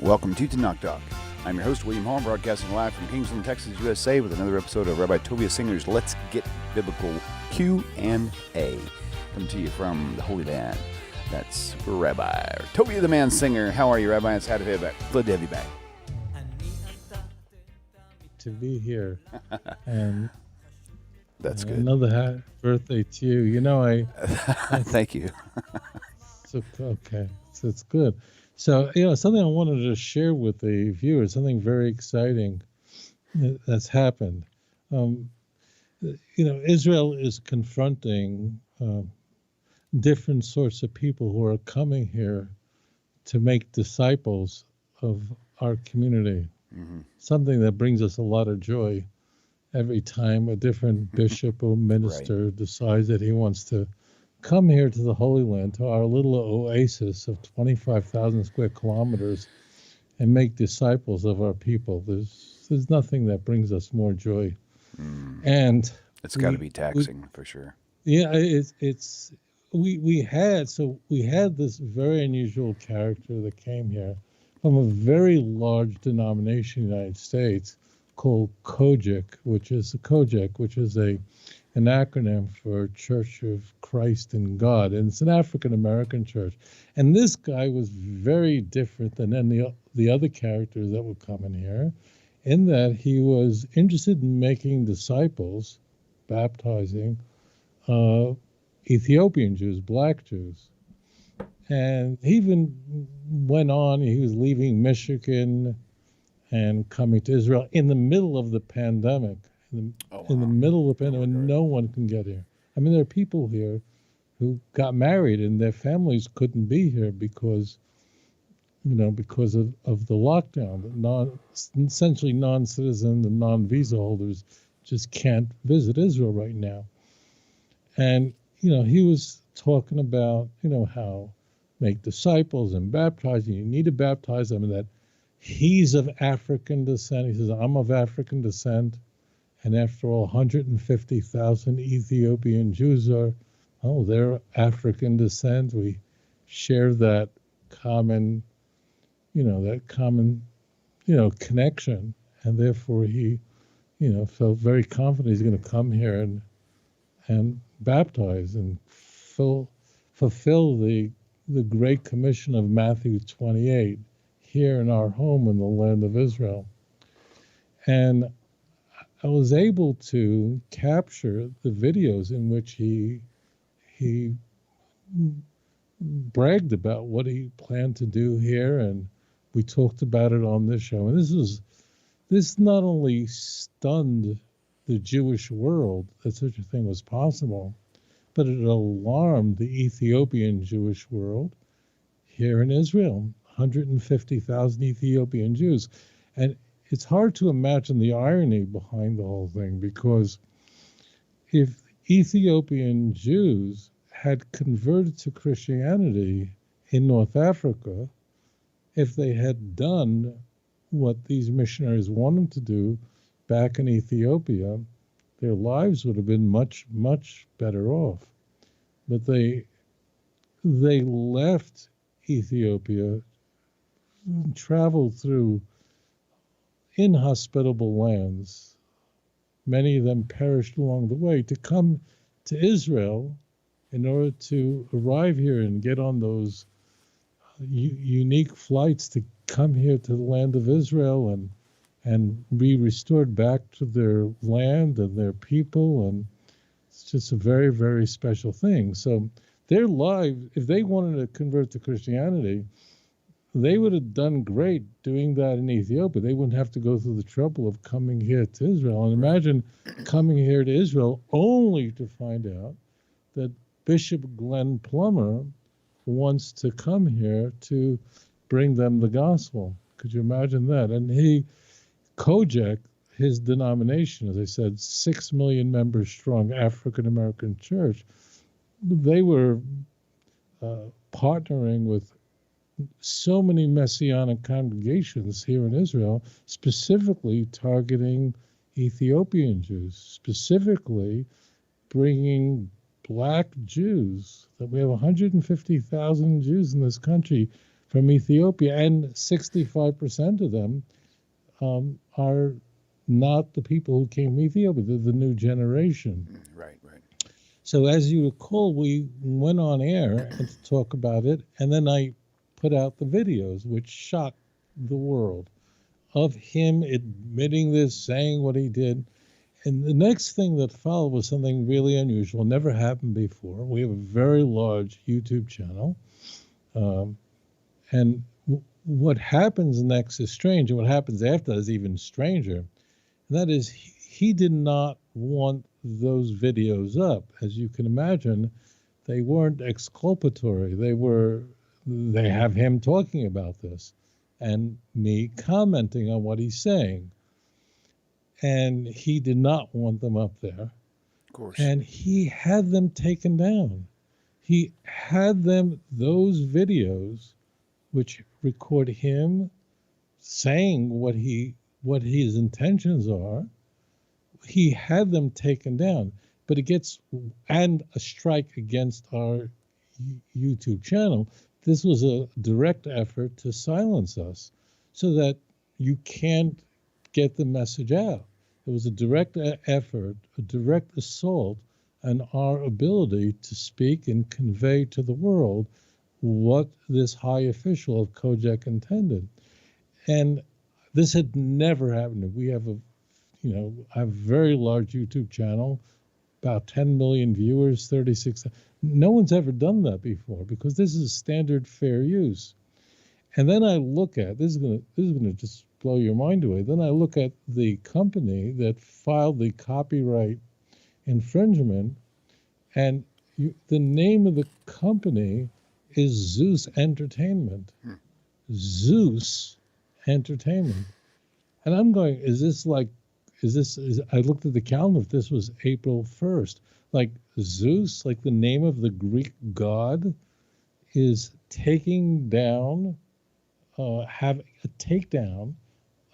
Welcome to Tanakh Talk. I'm your host, William Hall, broadcasting live from Kingston, Texas, USA, with another episode of Rabbi Tovia Singer's Let's Get Biblical Q&A. Coming to you from the Holy Land. That's Rabbi Tovia the Man Singer. How are you, Rabbi? It's glad to have you back. Glad to have you back. To be here. And that's good. Another birthday to you. You know, I thank you. Okay, so it's good. So, something I wanted to share with the viewers, something very exciting that's happened. Israel is confronting different sorts of people who are coming here to make disciples of our community. Mm-hmm. Something that brings us a lot of joy every time a different bishop or minister decides that he wants to come here to the Holy Land, to our little oasis of 25,000 square kilometers, and make disciples of our people. There's nothing that brings us more joy. And it's got to be taxing for sure. Yeah, we had this very unusual character that came here from a very large denomination in the United States called COGIC, which is an acronym for Church of Christ and God, and it's an African-American church. And this guy was very different than any the other characters that would come in here, in that he was interested in making disciples, baptizing Ethiopian Jews, black Jews. And he even went on, he was leaving Michigan and coming to Israel in the middle of the pandemic. In the middle of the pandemic, no one can get here. I mean, there are people here who got married and their families couldn't be here because of the lockdown. Essentially non-citizen and non-visa holders just can't visit Israel right now. And, he was talking about, how make disciples and baptizing. You need to baptize them, and that he's of African descent. He says, I'm of African descent. And after all, 150,000 Ethiopian Jews they're African descent. We share that common connection. And therefore he, felt very confident he's going to come here and baptize and fulfill the Great Commission of Matthew 28 here in our home in the land of Israel. And I was able to capture the videos in which he bragged about what he planned to do here, and we talked about it on this show. And this not only stunned the Jewish world that such a thing was possible, but it alarmed the Ethiopian Jewish world here in Israel, 150,000 Ethiopian Jews. And it's hard to imagine the irony behind the whole thing, because if Ethiopian Jews had converted to Christianity in North Africa, if they had done what these missionaries want them to do back in Ethiopia, their lives would have been much, much better off. But they left Ethiopia, traveled through inhospitable lands. Many of them perished along the way to come to Israel in order to arrive here and get on those unique flights to come here to the land of Israel and be restored back to their land and their people. And it's just a very, very special thing. So their lives, if they wanted to convert to Christianity, they would have done great doing that in Ethiopia. They wouldn't have to go through the trouble of coming here to Israel. And imagine coming here to Israel only to find out that Bishop Glenn Plummer wants to come here to bring them the gospel. Could you imagine that? And COGIC, his denomination, as I said, 6 million members strong African-American church, they were partnering with so many Messianic congregations here in Israel, specifically targeting Ethiopian Jews, specifically bringing black Jews, that we have 150,000 Jews in this country, from Ethiopia, and 65% of them are not the people who came from Ethiopia. They're the new generation. Right, right. So as you recall, we went on air and to talk about it, and then I put out the videos, which shocked the world, of him admitting this, saying what he did. And the next thing that followed was something really unusual, never happened before. We have a very large YouTube channel. And what happens next is strange, and what happens after that is even stranger. And that is, he did not want those videos up. As you can imagine, they weren't exculpatory. They have him talking about this and me commenting on what he's saying. And he did not want them up there. Of course. And he had them taken down. He had those videos, which record him saying what his intentions are. He had them taken down, but and a strike against our YouTube channel. This was a direct effort to silence us so that you can't get the message out. It was a direct effort, a direct assault on our ability to speak and convey to the world what this high official of Kojak intended. And this had never happened. We have a very large YouTube channel, about 10 million viewers, 36. No one's ever done that before because this is standard fair use. And then I look at, this is gonna just blow your mind away. Then I look at the company that filed the copyright infringement, and the name of the company is Zeus Entertainment. Zeus Entertainment. And I'm going, I looked at the calendar, if this was April 1st, like Zeus, like the name of the Greek god, is taking down, have a takedown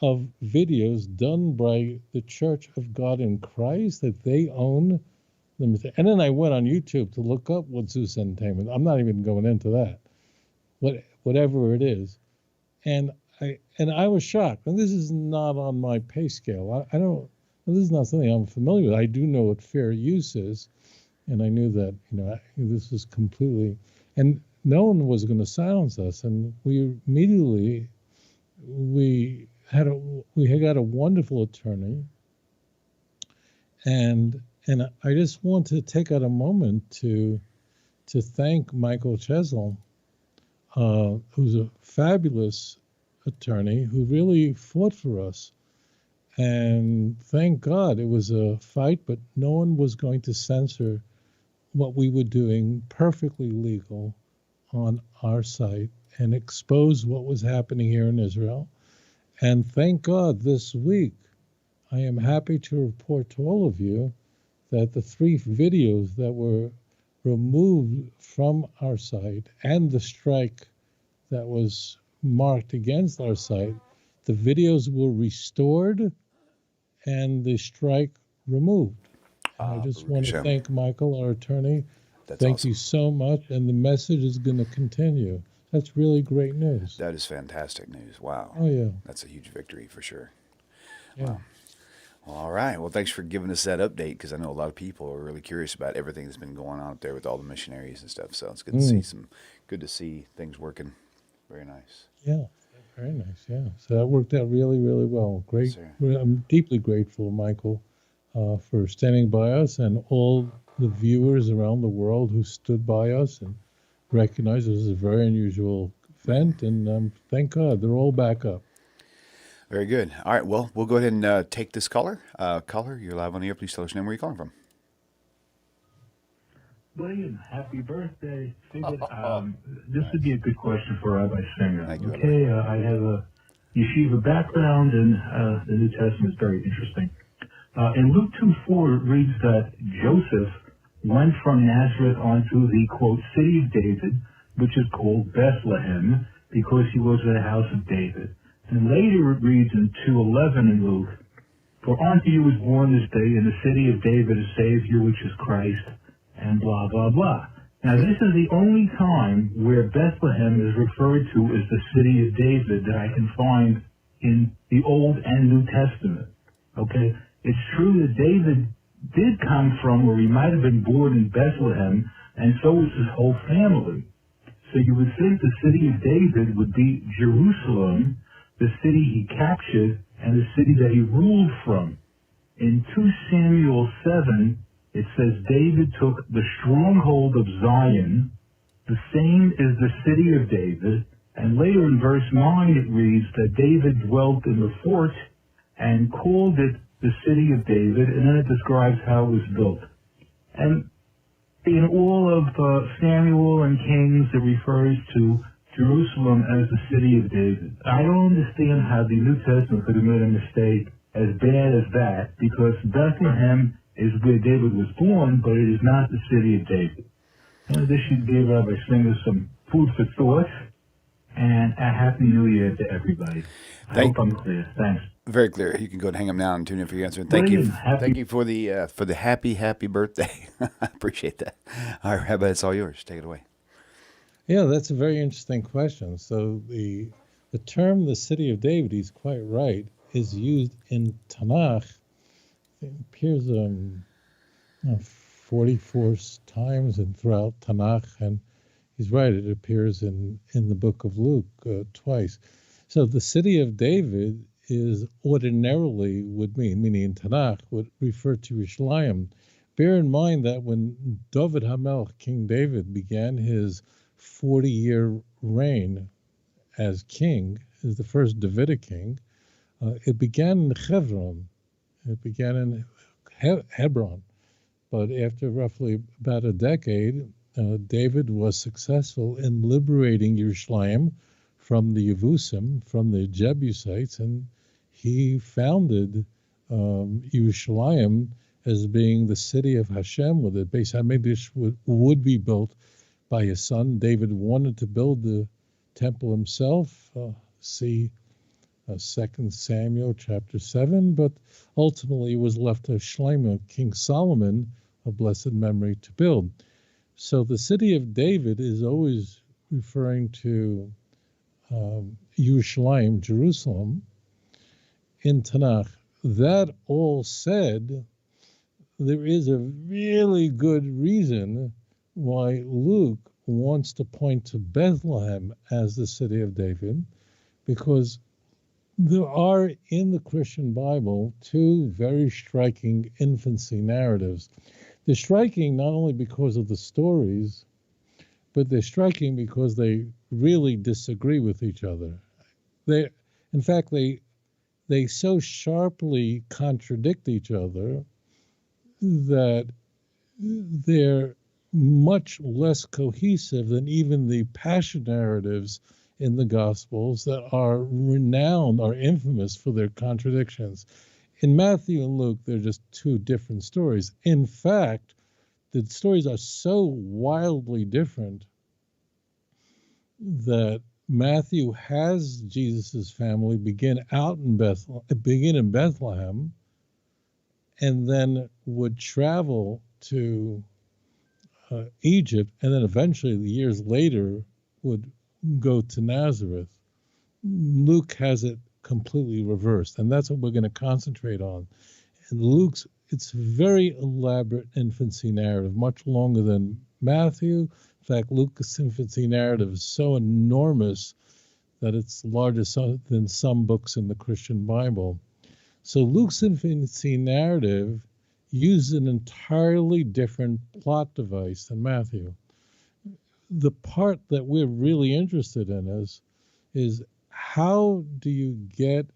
of videos done by the Church of God in Christ that they own. And then I went on YouTube to look up what Zeus Entertainment. I'm not even going into that. Whatever it is, and I was shocked. And this is not on my pay scale. This is not something I'm familiar with. I do know what fair use is, and I knew that this was completely, and no one was going to silence us. And we immediately we got a wonderful attorney, and I just want to take out a moment to thank Michael Chesel, who's a fabulous attorney who really fought for us. And thank God it was a fight, but no one was going to censor what we were doing, perfectly legal, on our site, and expose what was happening here in Israel. And thank God this week, I am happy to report to all of you that the 3 videos that were removed from our site and the strike that was marked against our site, the videos were restored and the strike removed. And I just want to thank Michael, our attorney. Thank awesome. you so much. And the message is going to continue. That's really great news. That is fantastic news. Wow. Oh, yeah. That's a huge victory for sure. Yeah. Wow. Well, all right. Well, thanks for giving us that update, because I know a lot of people are really curious about everything that's been going on up there with all the missionaries and stuff. So it's good to see things working. Very nice. Yeah. Very nice. Yeah. So that worked out really, really well. Great. Yes, I'm deeply grateful, Michael, for standing by us, and all the viewers around the world who stood by us and recognized it was a very unusual event. And thank God they're all back up. Very good. All right. Well, we'll go ahead and take this caller. Caller, you're live on the air. Please tell us your name, where you're calling from. William, happy birthday. Figured, this would be a good question for Rabbi Singer. Thank you, Okay, I have a yeshiva background, and the New Testament is very interesting. In Luke 2:4, it reads that Joseph went from Nazareth onto the, quote, city of David, which is called Bethlehem, because he was of the house of David. And later it reads in 2:11 in Luke, for unto you was born this day in the city of David a Savior, which is Christ, and blah, blah, blah. Now, this is the only time where Bethlehem is referred to as the city of David that I can find in the Old and New Testament. Okay? It's true that David did come from, or he might have been born in Bethlehem, and so was his whole family. So you would think the city of David would be Jerusalem, the city he captured, and the city that he ruled from. In 2 Samuel 7, it says David took the stronghold of Zion, the same is the city of David, and later in verse 9 it reads that David dwelt in the fort and called it the city of David, and then it describes how it was built. And in all of Samuel and Kings, it refers to Jerusalem as the city of David. I don't understand how the New Testament could have made a mistake as bad as that, because Bethlehem is where David was born, but it is not the city of David. And this should give Rabbi Singer some food for thought, and a Happy New Year to everybody. I hope I'm clear. Thanks. Very clear. You can go and hang them now and tune in for your answer. And thank you for the happy birthday. I appreciate that. All right, Rabbi, it's all yours. Take it away. Yeah, that's a very interesting question. So the term "the city of David," he's quite right, is used in Tanakh. It appears 44 times and throughout Tanakh, and he's right, it appears in the book of Luke twice. So the city of David is ordinarily meaning in Tanakh, would refer to Yerushalayim. Bear in mind that when David HaMelech, King David, began his 40-year reign as king, as the first Davidic king, it began in Hebron. It began in Hebron. But after roughly about a decade, David was successful in liberating Yerushalayim from the Yevusim, from the Jebusites, and he founded Yerushalayim as being the city of Hashem, where the Beis HaMikdash would be built by his son. David wanted to build the temple himself, see 2 Samuel chapter 7, but ultimately it was left to Shlomo, King Solomon, of blessed memory, to build. So the city of David is always referring to Yerushalayim, Jerusalem, in Tanakh. That all said, there is a really good reason why Luke wants to point to Bethlehem as the city of David, because there are in the Christian Bible two very striking infancy narratives. They're striking not only because of the stories, but they're striking because they really disagree with each other. In fact, they so sharply contradict each other that they're much less cohesive than even the passion narratives in the Gospels that are renowned, are infamous for their contradictions. In Matthew and Luke, they're just two different stories. In fact, the stories are so wildly different that Matthew has Jesus' family begin in Bethlehem, and then would travel to Egypt, and then eventually, years later, would go to Nazareth. Luke has it completely reversed, and that's what we're going to concentrate on. And Luke's, it's a very elaborate infancy narrative, much longer than Matthew. In fact, Luke's infancy narrative is so enormous that it's larger than some books in the Christian Bible. So Luke's infancy narrative uses an entirely different plot device than Matthew. The part that we're really interested in is how do you get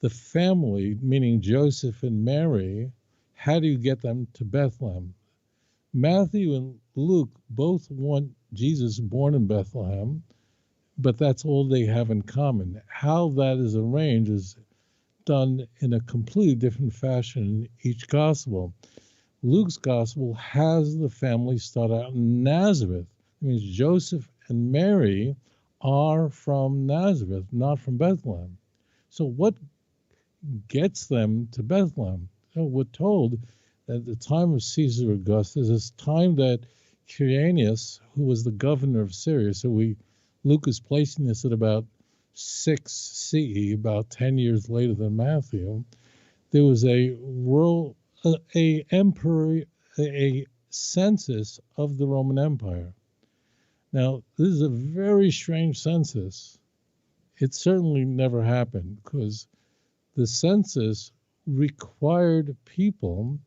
the family, meaning Joseph and Mary, how do you get them to Bethlehem? Matthew and Luke both want Jesus born in Bethlehem, but that's all they have in common. How that is arranged is done in a completely different fashion in each gospel. Luke's gospel has the family start out in Nazareth. It means Joseph and Mary are from Nazareth, not from Bethlehem. So what gets them to Bethlehem? So we're told that at the time of Caesar Augustus, it's time that Quirinius, who was the governor of Syria. So Luke is placing this at about 6 CE, about 10 years later than Matthew. There was a census of the Roman Empire. Now, this is a very strange census. It certainly never happened because the census required people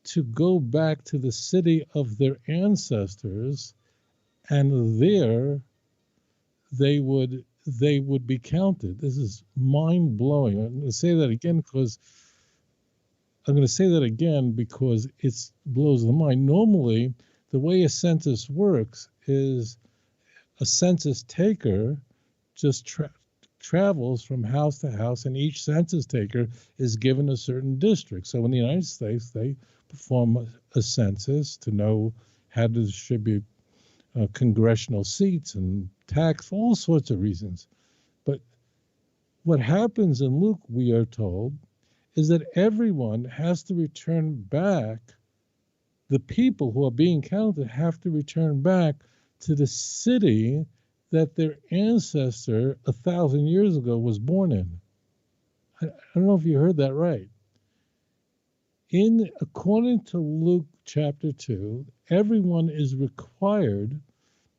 to go back to the city of their ancestors, and there they would be counted. This is mind-blowing. I'm going to say that again because it blows the mind. Normally, the way a census works is a census taker just travels from house to house, and each census taker is given a certain district. So in the United States, they perform a census to know how to distribute congressional seats and tax, for all sorts of reasons. But what happens in Luke, we are told, is that everyone has to return back. The people who are being counted have to return back to the city that their ancestor 1,000 years ago was born in. I don't know if you heard that right. According to Luke chapter 2, everyone is required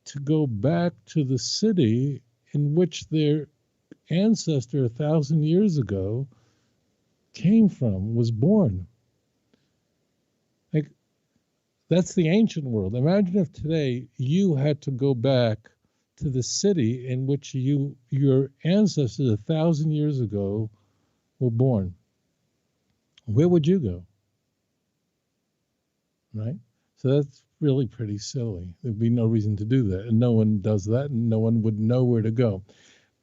to go back to the city in which their ancestor 1,000 years ago came from, was born. Like, that's the ancient world. Imagine if today you had to go back to the city in which your ancestors 1,000 years ago were born. Where would you go? Right? So that's really pretty silly. There'd be no reason to do that. And no one does that, and no one would know where to go.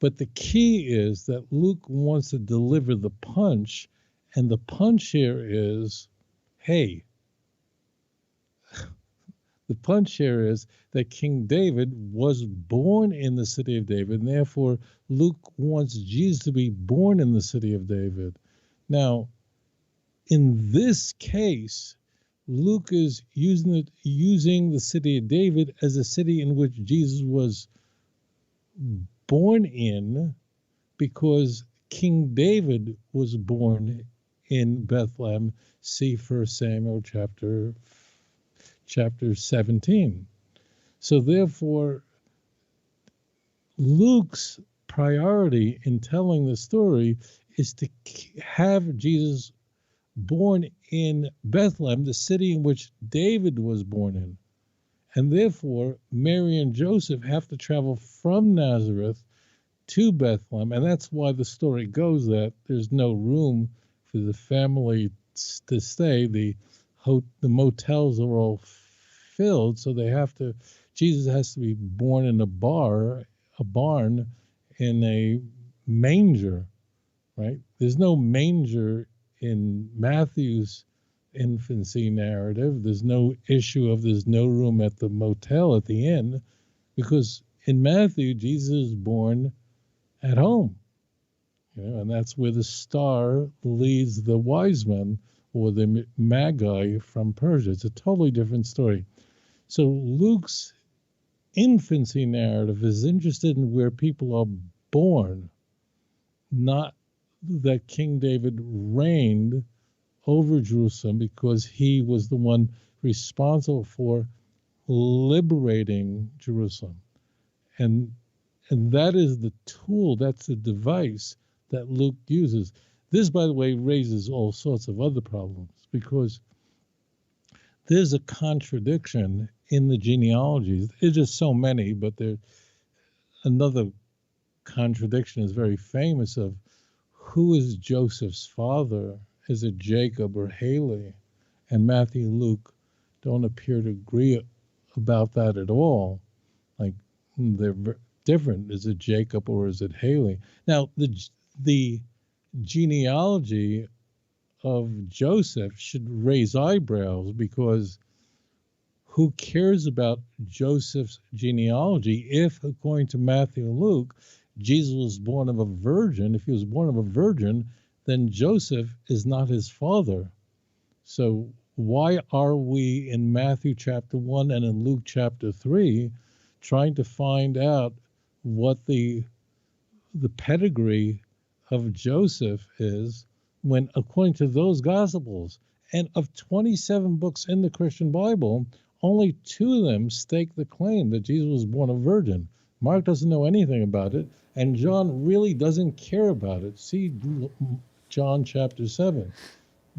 But the key is that Luke wants to deliver the punch, and the punch here is, hey, the punch here is that King David was born in the city of David, and therefore Luke wants Jesus to be born in the city of David. Now, in this case, Luke is using the city of David as a city in which Jesus was born in, because King David was born in Bethlehem. See 1 Samuel chapter 17. So therefore, Luke's priority in telling the story is to have Jesus born in Bethlehem, the city in which David was born in. And therefore, Mary and Joseph have to travel from Nazareth to Bethlehem. And that's why the story goes that there's no room for the family to stay. The motels are all filled, so Jesus has to be born in a barn in a manger, right? There's no manger in Matthew's infancy narrative. There's no issue of there's no room at the motel at the inn, because in Matthew, Jesus is born at home, and that's where the star leads the wise men, or the Magi from Persia. It's a totally different story. So Luke's infancy narrative is interested in where people are born, not that King David reigned over Jerusalem, because he was the one responsible for liberating Jerusalem. And that is the tool, that's the device that Luke uses. This, by the way, raises all sorts of other problems, because there's a contradiction in the genealogies. There's just so many, but another contradiction is very famous of who is Joseph's father. Is it Jacob or Haley? And Matthew and Luke don't appear to agree about that at all. Like, they're different. Is it Jacob or is it Haley? Now, the genealogy of Joseph should raise eyebrows, because who cares about Joseph's genealogy if, according to Matthew and Luke, Jesus was born of a virgin? If he was born of a virgin, then Joseph is not his father. So why are we in Matthew chapter 1 and in Luke chapter 3 trying to find out what the pedigree of Joseph is, when according to those Gospels, and of 27 books in the Christian Bible, only 2 of them stake the claim that Jesus was born a virgin. Mark doesn't know anything about it, and John really doesn't care about it. See John chapter 7.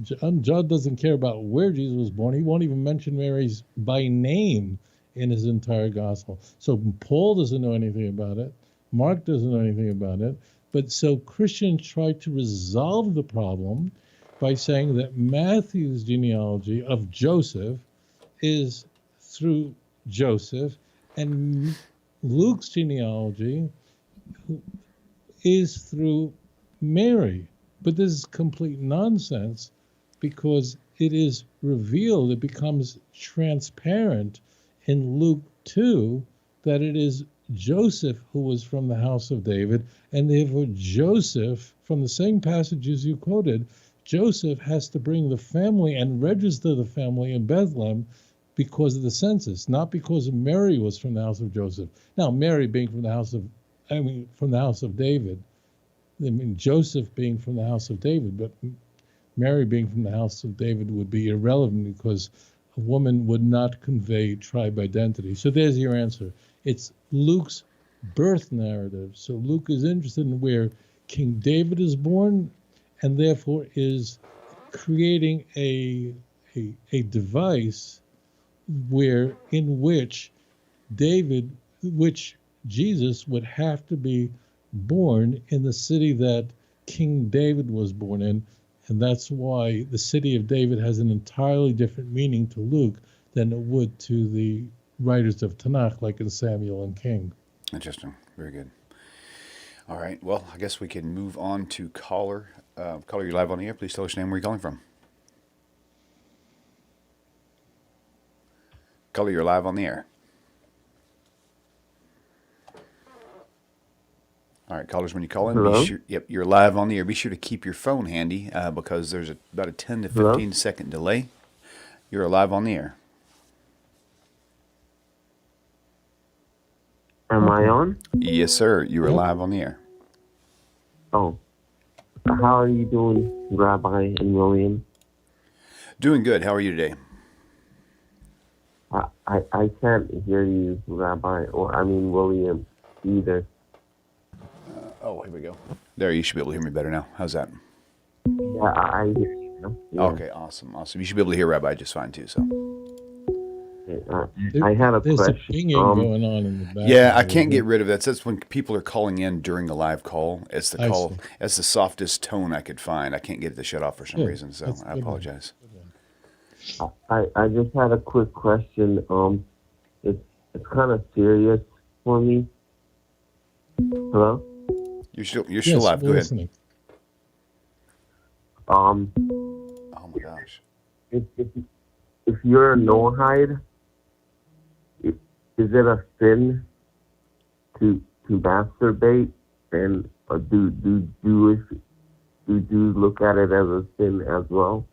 John doesn't care about where Jesus was born. He won't even mention Mary's by name in his entire gospel. So Paul doesn't know anything about it. Mark doesn't know anything about it. But so Christians try to resolve the problem by saying that Matthew's genealogy of Joseph is through Joseph, and Luke's genealogy is through Mary. But this is complete nonsense, because it is revealed, it becomes transparent in Luke 2 that it is Joseph who was from the house of David, and therefore Joseph, from the same passages you quoted, Joseph has to bring the family and register the family in Bethlehem because of the census, not because Mary was from the house of Joseph. Now, Mary being from the house of, from the house of David, Joseph being from the house of David, but Mary being from the house of David would be irrelevant because a woman would not convey tribe identity. So there's your answer. It's Luke's birth narrative. So Luke is interested in where King David is born, and therefore is creating a device in which Jesus would have to be born in the city that King David was born in. And that's why the city of David has an entirely different meaning to Luke than it would to the writers of Tanakh, like in Samuel and King. Interesting. Very good. All right. Well, I guess we can move on to caller. Caller, you're live on the air. Please tell us your name, where you're calling from. Caller, you're live on the air. All right, callers, when you call in, Hello? You're live on the air. Be sure to keep your phone handy because there's about a 10 to 15 second delay. You're live on the air. Am I on? Yes, sir. You are live on the air. Oh. How are you doing, Rabbi and William? Doing good. How are you today? I can't hear you, Rabbi, William, either. Oh, here we go. There, you should be able to hear me better now. How's that? Yeah, I hear you now. Yeah. Okay, awesome. You should be able to hear Rabbi just fine, too. So. I had a There's question. a pinging going on in the back. Yeah, I can't get rid of that. That's when people are calling in during the live call. It's the I call. see. That's the softest tone I could find. I can't get it to shut off for some Good. reason, so That's I good. apologize. I just had a quick question. It's kind of serious for me. Hello? You're still Yes, live. Go we're ahead. listening. Oh my gosh. If you're a Noachide, is it a sin to masturbate, and do Jews look at it as a sin as well,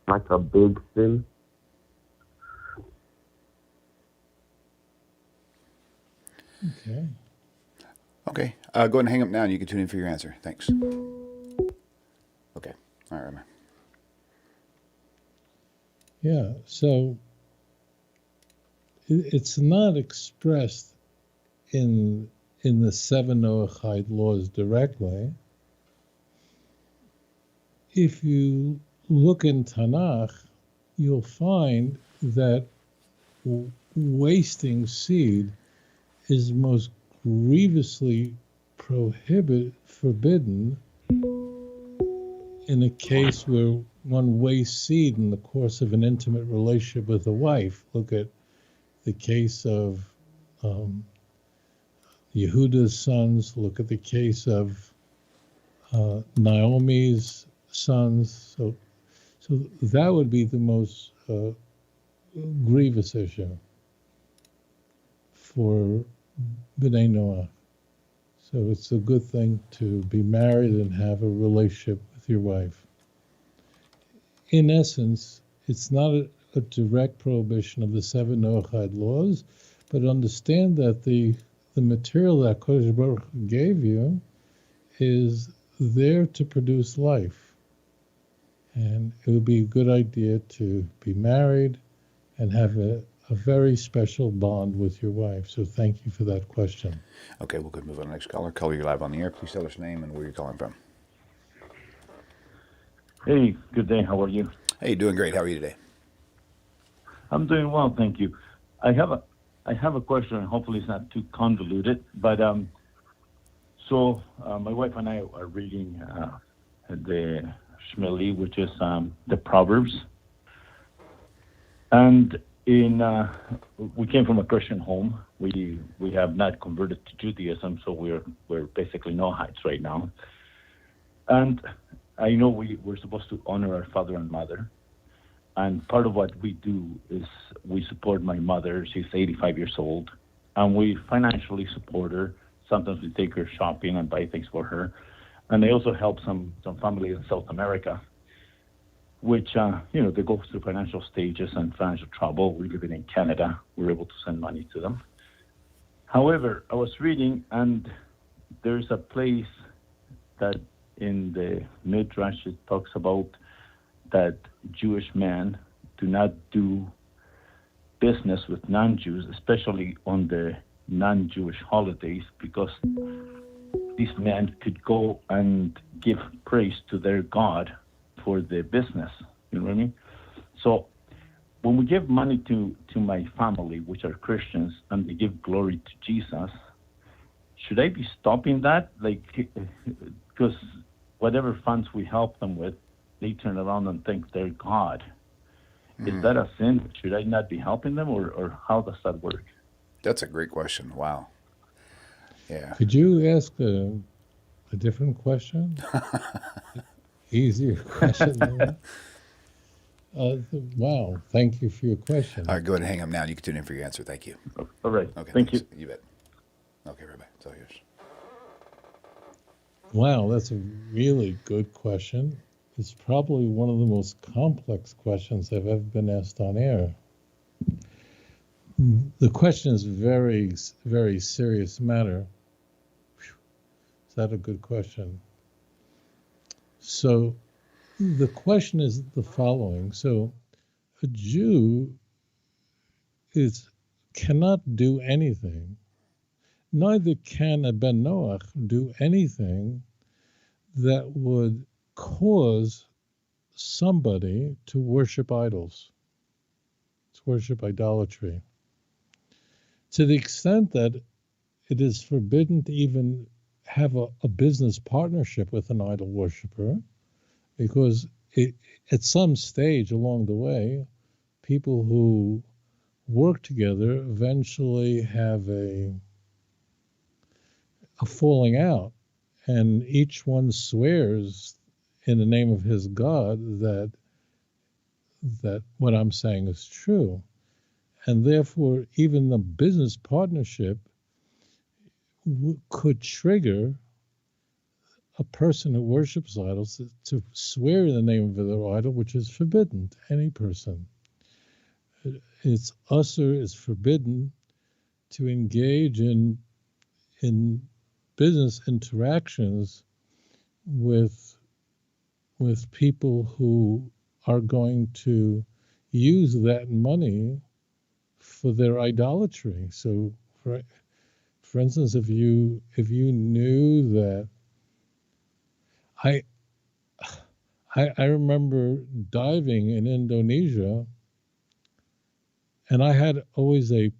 like a big sin? Okay. Okay. Go ahead and hang up now, and you can tune in for your answer. Thanks. Okay. All right, man. Yeah, so it's not expressed in the 7 Noachide laws directly. If you look in Tanakh, you'll find that wasting seed is most grievously forbidden in a case where one wastes seed in the course of an intimate relationship with a wife. Look at the case of Yehuda's sons. Look at the case of Naomi's sons. So that would be the most grievous issue for B'nai Noach. So it's a good thing to be married and have a relationship with your wife. In essence, it's not a direct prohibition of the 7 Noachide laws, but understand that the material that Kodesh Baruch Hu gave you is there to produce life. And it would be a good idea to be married and have a very special bond with your wife. So thank you for that question. Okay, we'll go move on to the next caller. Caller, you're live on the air. Please tell us your name and where you're calling from. Hey, good day. How are you? Hey, doing great. How are you today? I'm doing well, thank you. I have a question, and hopefully it's not too convoluted. But so my wife and I are reading the Shmeli, which is the Proverbs, and we came from a Christian home. We have not converted to Judaism, so we're basically Noachides right now. And I know we're supposed to honor our father and mother. And part of what we do is we support my mother. She's 85 years old. And we financially support her. Sometimes we take her shopping and buy things for her. And they also help some family in South America, which, they go through financial stages and financial trouble. We live in Canada. We're able to send money to them. However, I was reading, and there's a place that in the Midrash it talks about that Jewish men do not do business with non-Jews, especially on the non-Jewish holidays, because these men could go and give praise to their God for the business. You know what I mean? So when we give money to my family, which are Christians, and they give glory to Jesus, should I be stopping that? Because whatever funds we help them with, they turn around and think they're God. Is that a sin? Should I not be helping them, or how does that work? That's a great question. Wow. Yeah. Could you ask a different question? Easier question than that? Wow. Thank you for your question. All right, go ahead and hang up now. You can tune in for your answer. Thank you. All right. Okay. Thank thanks. you. You bet. Okay, Rabbi. It's all yours. Wow, that's a really good question. It's probably one of the most complex questions I've ever been asked on air. The question is very, very serious matter. Is that a good question? So the question is the following. So a Jew cannot do anything. Neither can a Ben Noach do anything that would cause somebody to worship idols, to worship idolatry. To the extent that it is forbidden to even have a business partnership with an idol worshiper, because at some stage along the way, people who work together eventually have a falling out, and each one swears in the name of his God that what I'm saying is true. And therefore, even the business partnership could trigger a person who worships idols to swear in the name of their idol, which is forbidden to any person. It's forbidden to engage in business interactions with people who are going to use that money for their idolatry. So, for instance, if you knew that, I remember diving in Indonesia, and I had always a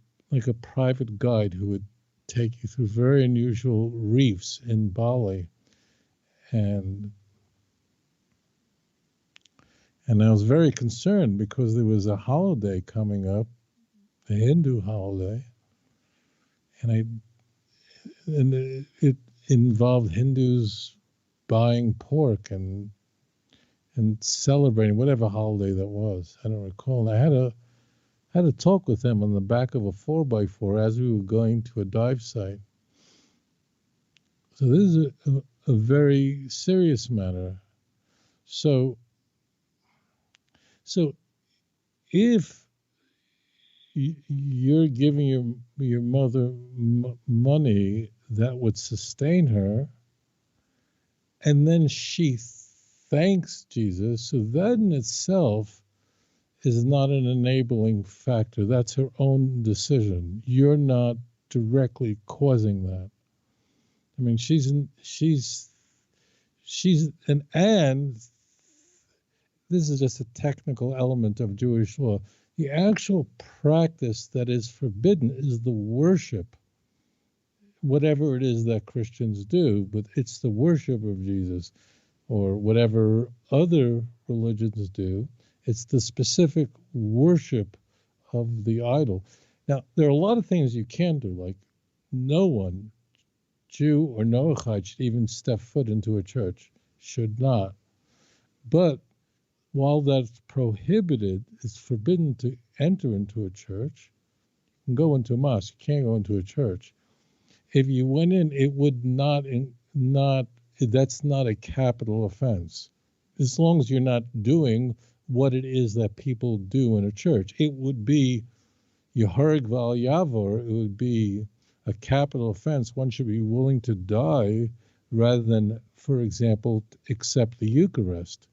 private guide who would take you through very unusual reefs in Bali, and I was very concerned because there was a holiday coming up, a Hindu holiday, and it involved Hindus buying pork and celebrating whatever holiday that was. I don't recall. And I had to talk with them on the back of a 4x4 as we were going to a dive site. So this is a very serious matter. So if you're giving your mother money that would sustain her, and then she thanks Jesus, so that in itself is not an enabling factor. That's her own decision. You're not directly causing that. I mean, and this is just a technical element of Jewish law. The actual practice that is forbidden is the worship, whatever it is that Christians do, but it's the worship of Jesus, or whatever other religions do. It's the specific worship of the idol. Now, there are a lot of things you can do, like no one, Jew or Noachide, should even step foot into a church. Should not. But while that's prohibited, it's forbidden to enter into a church. You can go into a mosque, you can't go into a church. If you went in, it would that's not a capital offense. As long as you're not doing what it is that people do in a church. It would be Yehareg Val Yavor, it would be a capital offense. One should be willing to die rather than, for example, accept the Eucharist.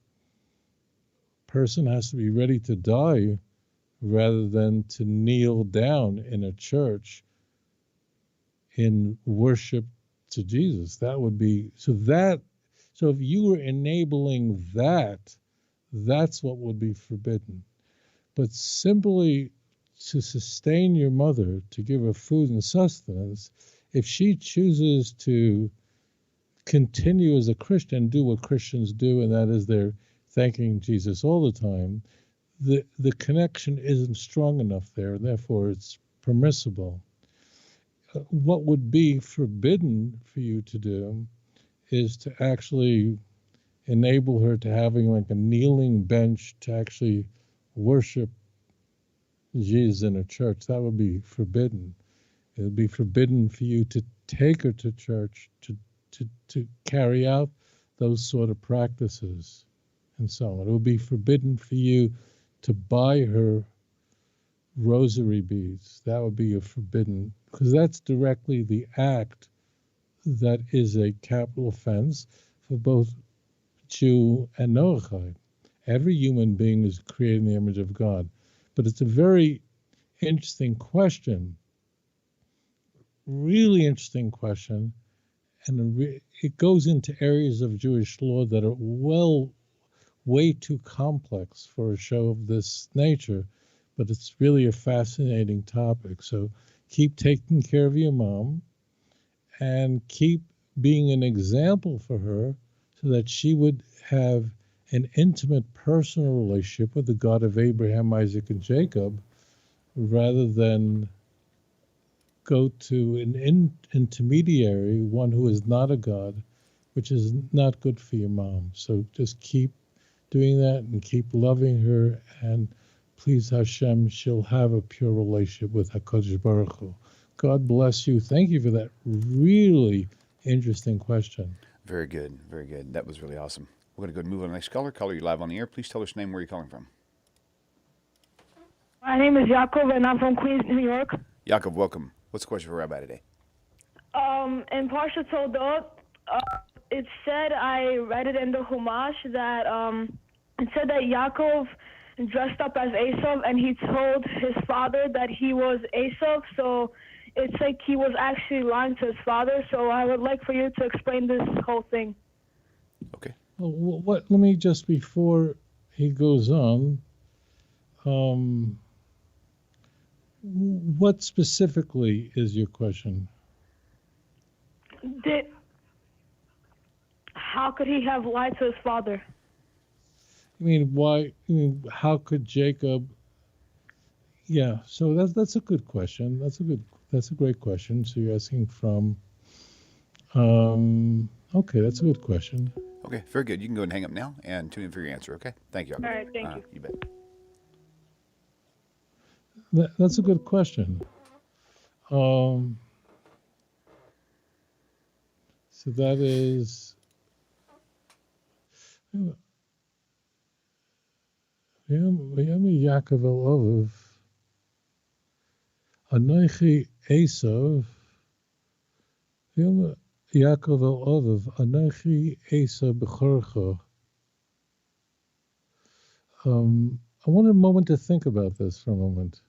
Person has to be ready to die rather than to kneel down in a church in worship to Jesus. That would be so if you were enabling that, that's what would be forbidden. But simply to sustain your mother, to give her food and sustenance, if she chooses to continue as a Christian, do what Christians do, and that is they're thanking Jesus all the time, the connection isn't strong enough there, and therefore it's permissible. What would be forbidden for you to do is to actually enable her to having like a kneeling bench to actually worship Jesus in a church. That would be forbidden. It would be forbidden for you to take her to church to carry out those sort of practices and so on. It would be forbidden for you to buy her rosary beads. That would be a forbidden, because that's directly the act that is a capital offense for both Jew and Noachide. Every human being is created in the image of God. But it's a very interesting question, really interesting question, and it goes into areas of Jewish law that are way too complex for a show of this nature, but it's really a fascinating topic. So keep taking care of your mom and keep being an example for her so that she would have an intimate personal relationship with the God of Abraham, Isaac, and Jacob, rather than go to an intermediary, one who is not a God, which is not good for your mom. So just keep doing that and keep loving her, and please Hashem, she'll have a pure relationship with HaKadosh Baruch Hu. God bless you. Thank you for that really interesting question. Very good, very good. That was really awesome. We're going to go move on to the next caller. Caller, you're live on the air. Please tell us your name, where you're calling from. My name is Yaakov, and I'm from Queens, New York. Yaakov, welcome. What's the question for Rabbi today? In Parsha Toldot, it said, I read it in the Chumash, that it said that Yaakov dressed up as Esau, and he told his father that he was Esau, so it's like he was actually lying to his father. So I would like for you to explain this whole thing. Okay. Well, let me just, before he goes on, what specifically is your question? How could he have lied to his father? I mean, how could Jacob? Yeah, so that's a good question. That's a great question. So you're asking from. Okay, that's a good question. Okay, very good. You can go and hang up now and tune in for your answer. Okay, thank you. All right, thank you. You bet. That's a good question. So that is. V'yami Yaakov el Oviv, Anochi Esau, V'yami Yaakov el Oviv, Anochi Esau b'chorcha. I want a moment to think about this for a moment.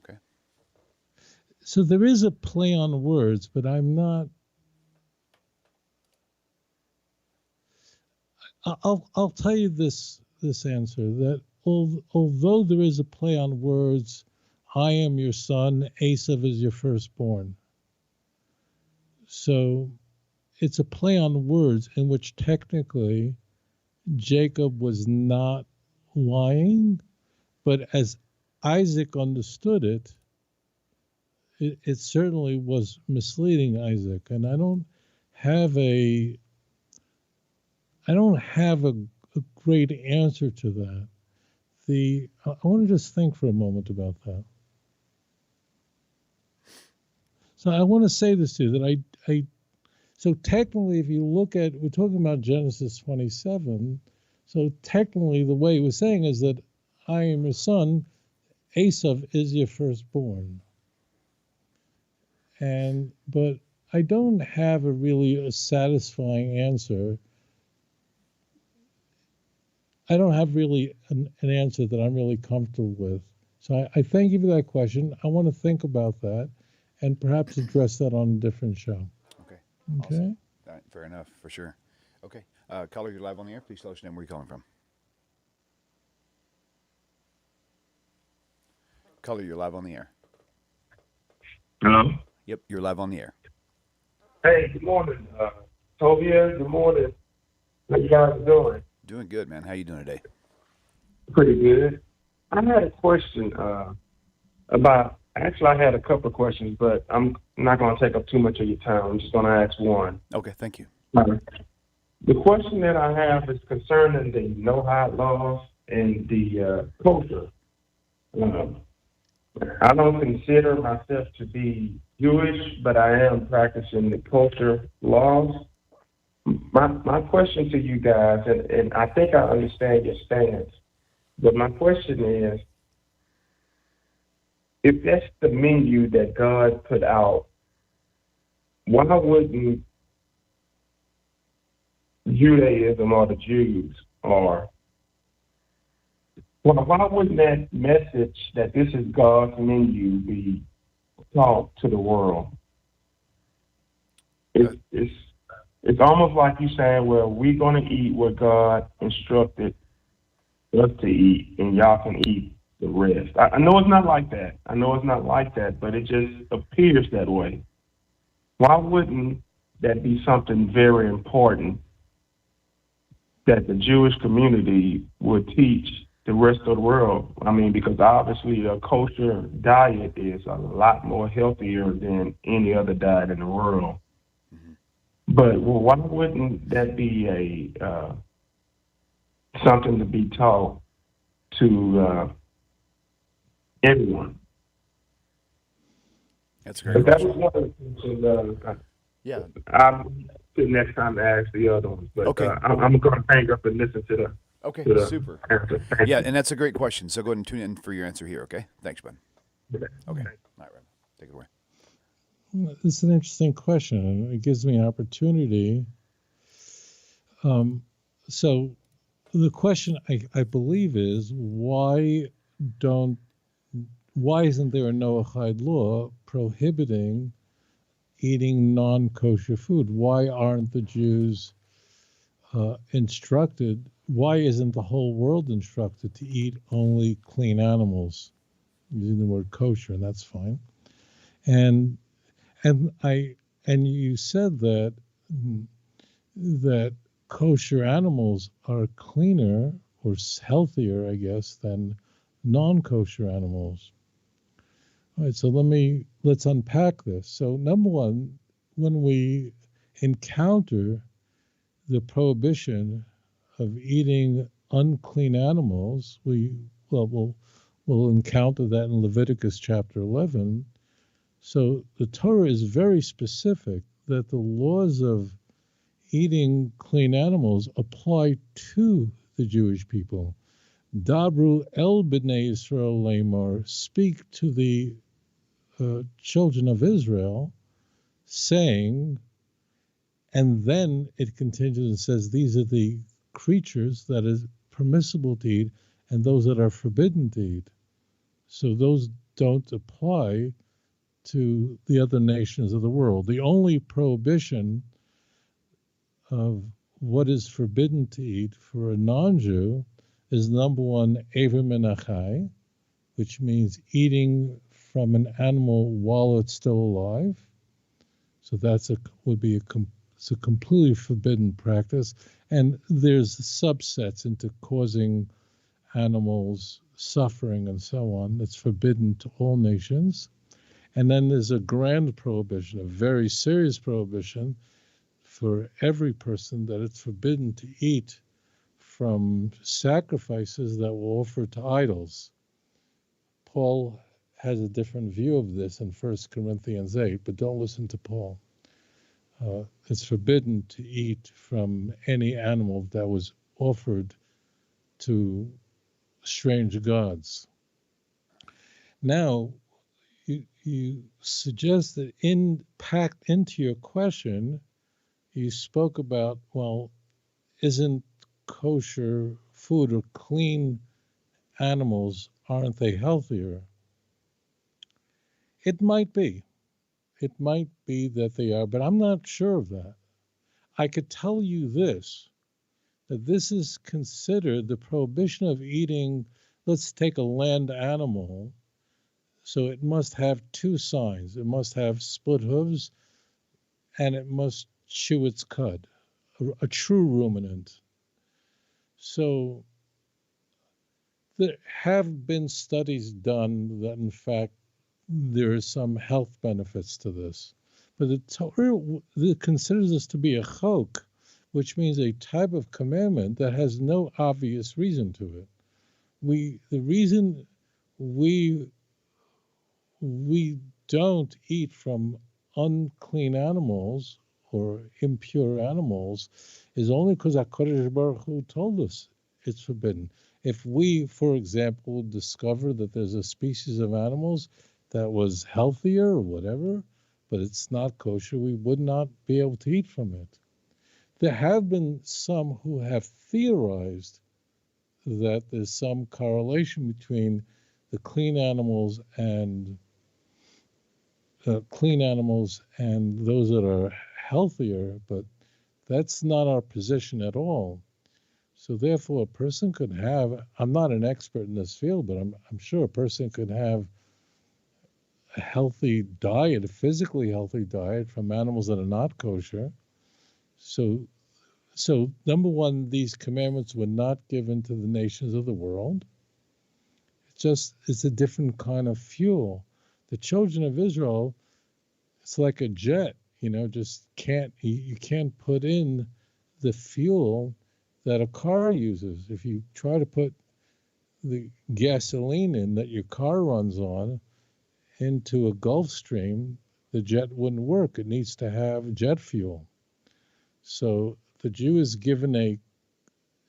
Okay. So there is a play on words, but I'm not. I'll tell you this answer, that although there is a play on words, I am your son, Esau is your firstborn. So it's a play on words in which technically Jacob was not lying, but as Isaac understood it, it certainly was misleading Isaac. And I don't have a great answer to that. I want to just think for a moment about that. So I want to say this to you, that so technically, if you look at, we're talking about Genesis 27, so technically the way it was saying is that I am your son, Esau is your firstborn. But I don't have a satisfying answer. I don't have really an answer that I'm really comfortable with. So I thank you for that question. I want to think about that and perhaps address that on a different show. Okay. Okay. Awesome. All right, fair enough, for sure. Okay. Caller, you're live on the air. Please tell us your name. Where are you calling from? Caller, you're live on the air. Hello? Yep, you're live on the air. Hey, good morning. Tovia, good morning. How you guys doing? Doing good, man. How you doing today? Pretty good. I had a question actually I had a couple of questions, but I'm not going to take up too much of your time. I'm just going to ask one. Okay, thank you. The question that I have is concerning the Noachide laws and the kosher. I don't consider myself to be Jewish, but I am practicing the kosher laws. My question to you guys, and I think I understand your stance, but my question is, if that's the menu that God put out, why wouldn't Judaism or the Jews, or why wouldn't that message that this is God's menu be taught to the world? It's almost like you saying, well, we're going to eat what God instructed us to eat, and y'all can eat the rest. I know it's not like that. But it just appears that way. Why wouldn't that be something very important that the Jewish community would teach the rest of the world? I mean, because obviously a kosher diet is a lot more healthier than any other diet in the world. But why wouldn't that be something to be taught to everyone? That's a great But that question. was one of the questions. Yeah. I'm the next time to ask the other ones. But Okay. I'm going to hang up and listen to the. Okay, to the super. answer. Thank Yeah, you. and that's a great question. So go ahead and tune in for your answer here, okay? Thanks, bud. Okay. All right, Rabbi. Take it away. It's an interesting question, and it gives me an opportunity. So the question I believe is, why isn't there a Noachide law prohibiting eating non-kosher food? Why aren't the Jews instructed? Why isn't the whole world instructed to eat only clean animals? Using the word kosher, and that's fine. And you said that kosher animals are cleaner or healthier, I guess, than non-kosher animals. All right, so let's unpack this. So number one, when we encounter the prohibition of eating unclean animals, we'll encounter that in Leviticus chapter 11. So the Torah is very specific that the laws of eating clean animals apply to the Jewish people. Dabru el b'nei Yisrael lemar, speak to the children of Israel, saying, and then it continues and says, these are the creatures that is permissible to eat and those that are forbidden to eat. So those don't apply to the other nations of the world. The only prohibition of what is forbidden to eat for a non-Jew is number one, Ever Menachai, which means eating from an animal while it's still alive. So that's it's a completely forbidden practice. And there's subsets into causing animals suffering and so on. That's forbidden to all nations. And then there's a grand prohibition, a very serious prohibition for every person, that it's forbidden to eat from sacrifices that were offered to idols. Paul has a different view of this in 1 Corinthians 8, but don't listen to Paul. It's forbidden to eat from any animal that was offered to strange gods. Now, you suggest that packed into your question, you spoke about, well, isn't kosher food or clean animals, aren't they healthier? It might be. It might be that they are, but I'm not sure of that. I could tell you this, that this is considered the prohibition of eating, let's take a land animal, so it must have two signs. It must have split hooves, and it must chew its cud, a true ruminant. So there have been studies done that, in fact, there are some health benefits to this. But the Torah considers this to be a chok, which means a type of commandment that has no obvious reason to it. The reason we don't eat from unclean animals or impure animals is only because HaKadosh Baruch Hu told us it's forbidden. If we, for example, discover that there's a species of animals that was healthier or whatever, but it's not kosher, we would not be able to eat from it. There have been some who have theorized that there's some correlation between the clean animals and those that are healthier, but that's not our position at all. So therefore, a person could have, I'm not an expert in this field, but I'm sure a person could have a healthy diet, a physically healthy diet from animals that are not kosher. So number one, these commandments were not given to the nations of the world. It's a different kind of fuel. The children of Israel, it's like a jet, you can't put in the fuel that a car uses. If you try to put the gasoline in that your car runs on into a Gulf Stream, the jet wouldn't work. It needs to have jet fuel. So the Jew is given a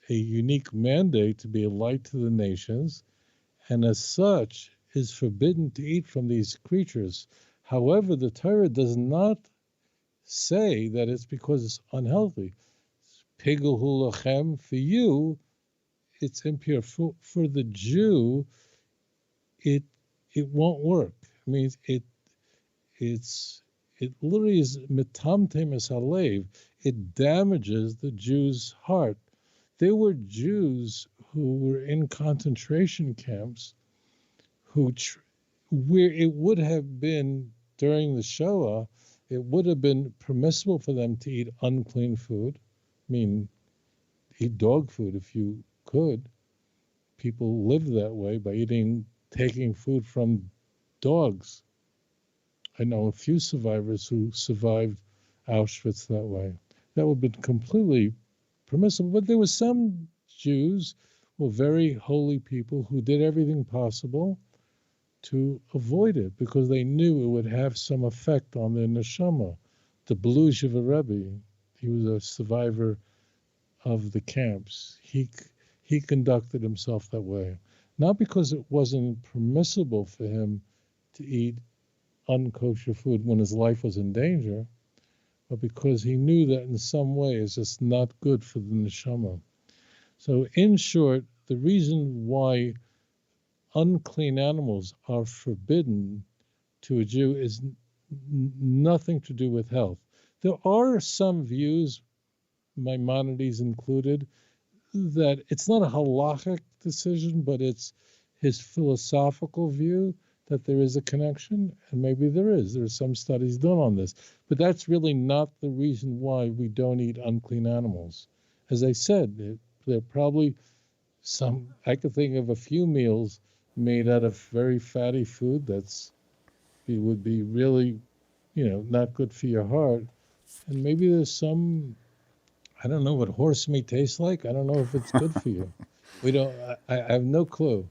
unique mandate to be a light to the nations, and as such is forbidden to eat from these creatures. However, the Torah does not say that it's because it's unhealthy. Pigahu lachem, for you, it's impure. For the Jew, it won't work. It means it literally is metamtem es halev. It damages the Jew's heart. There were Jews who were in concentration camps where it would have been, during the Shoah, it would have been permissible for them to eat unclean food. I mean, eat dog food if you could. People lived that way by taking food from dogs. I know a few survivors who survived Auschwitz that way. That would have been completely permissible. But there were some Jews who were very holy people who did everything possible to avoid it because they knew it would have some effect on their neshama, the belush of a Rebbe. He was a survivor of the camps. He conducted himself that way, not because it wasn't permissible for him to eat unkosher food when his life was in danger, but because he knew that in some way it's just not good for the neshama. So in short, the reason why unclean animals are forbidden to a Jew is nothing to do with health. There are some views, Maimonides included, that it's not a halachic decision, but it's his philosophical view that there is a connection, and maybe there is. There are some studies done on this. But that's really not the reason why we don't eat unclean animals. As I said, there are probably some, I could think of a few meals made out of very fatty food it would be really, not good for your heart. And maybe there's some, I don't know what horse meat tastes like. I don't know if it's good for you. I have no clue.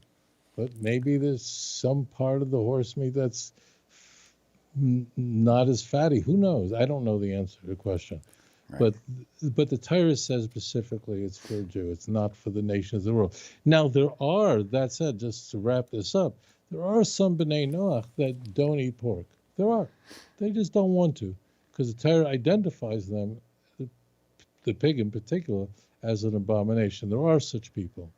But maybe there's some part of the horse meat that's not as fatty. Who knows? I don't know the answer to the question. Right. But the Torah says specifically it's for a Jew. It's not for the nations of the world. Now, that said, just to wrap this up, there are some B'nai Noach that don't eat pork. There are. They just don't want to, because the Torah identifies them, the pig in particular, as an abomination. There are such people,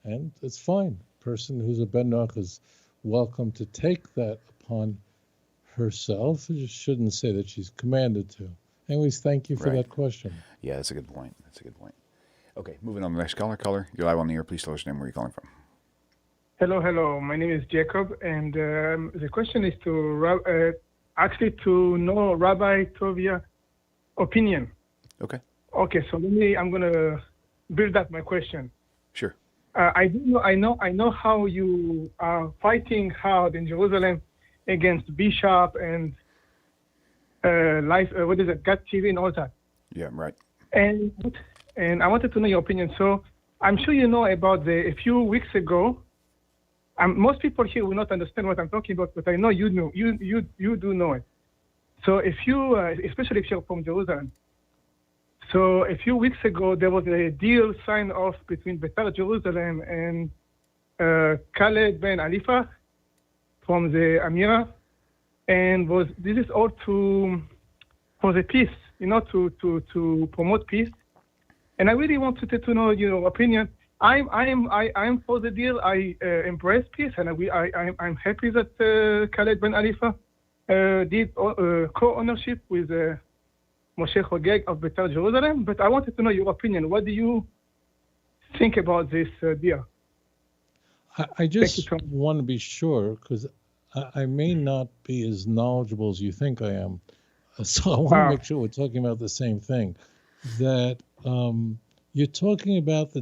and it's fine. Person who's a Ben Noach is welcome to take that upon herself. You shouldn't say that she's commanded to. Anyways, thank you for that question. Yeah, that's a good point. Okay, moving on to the next caller. Caller, you're live on the air. Please tell us your name, where you're calling from. Hello. My name is Jacob, and the question is to know Rabbi Tovia opinion. Okay. Okay, so I'm going to build up my question. Sure. I know how you are fighting hard in Jerusalem against Bishop and God TV and all that. Yeah, right. And I wanted to know your opinion. So I'm sure you know about a few weeks ago. Most people here will not understand what I'm talking about, but I know you know. You do know it. So especially if you're from Jerusalem. So a few weeks ago, there was a deal signed off between Beitar Jerusalem and Khaled Ben Alifa from the Amira, and this is all for the peace, to promote peace. And I really wanted to know your opinion. I'm for the deal. I embrace peace, and I'm happy that Khaled Ben Alifa did co-ownership with Moshe Chogeg of Beitar Jerusalem, but I wanted to know your opinion. What do you think about this deal? I just want to be sure, because I may not be as knowledgeable as you think I am. So I want to make sure we're talking about the same thing. That you're talking about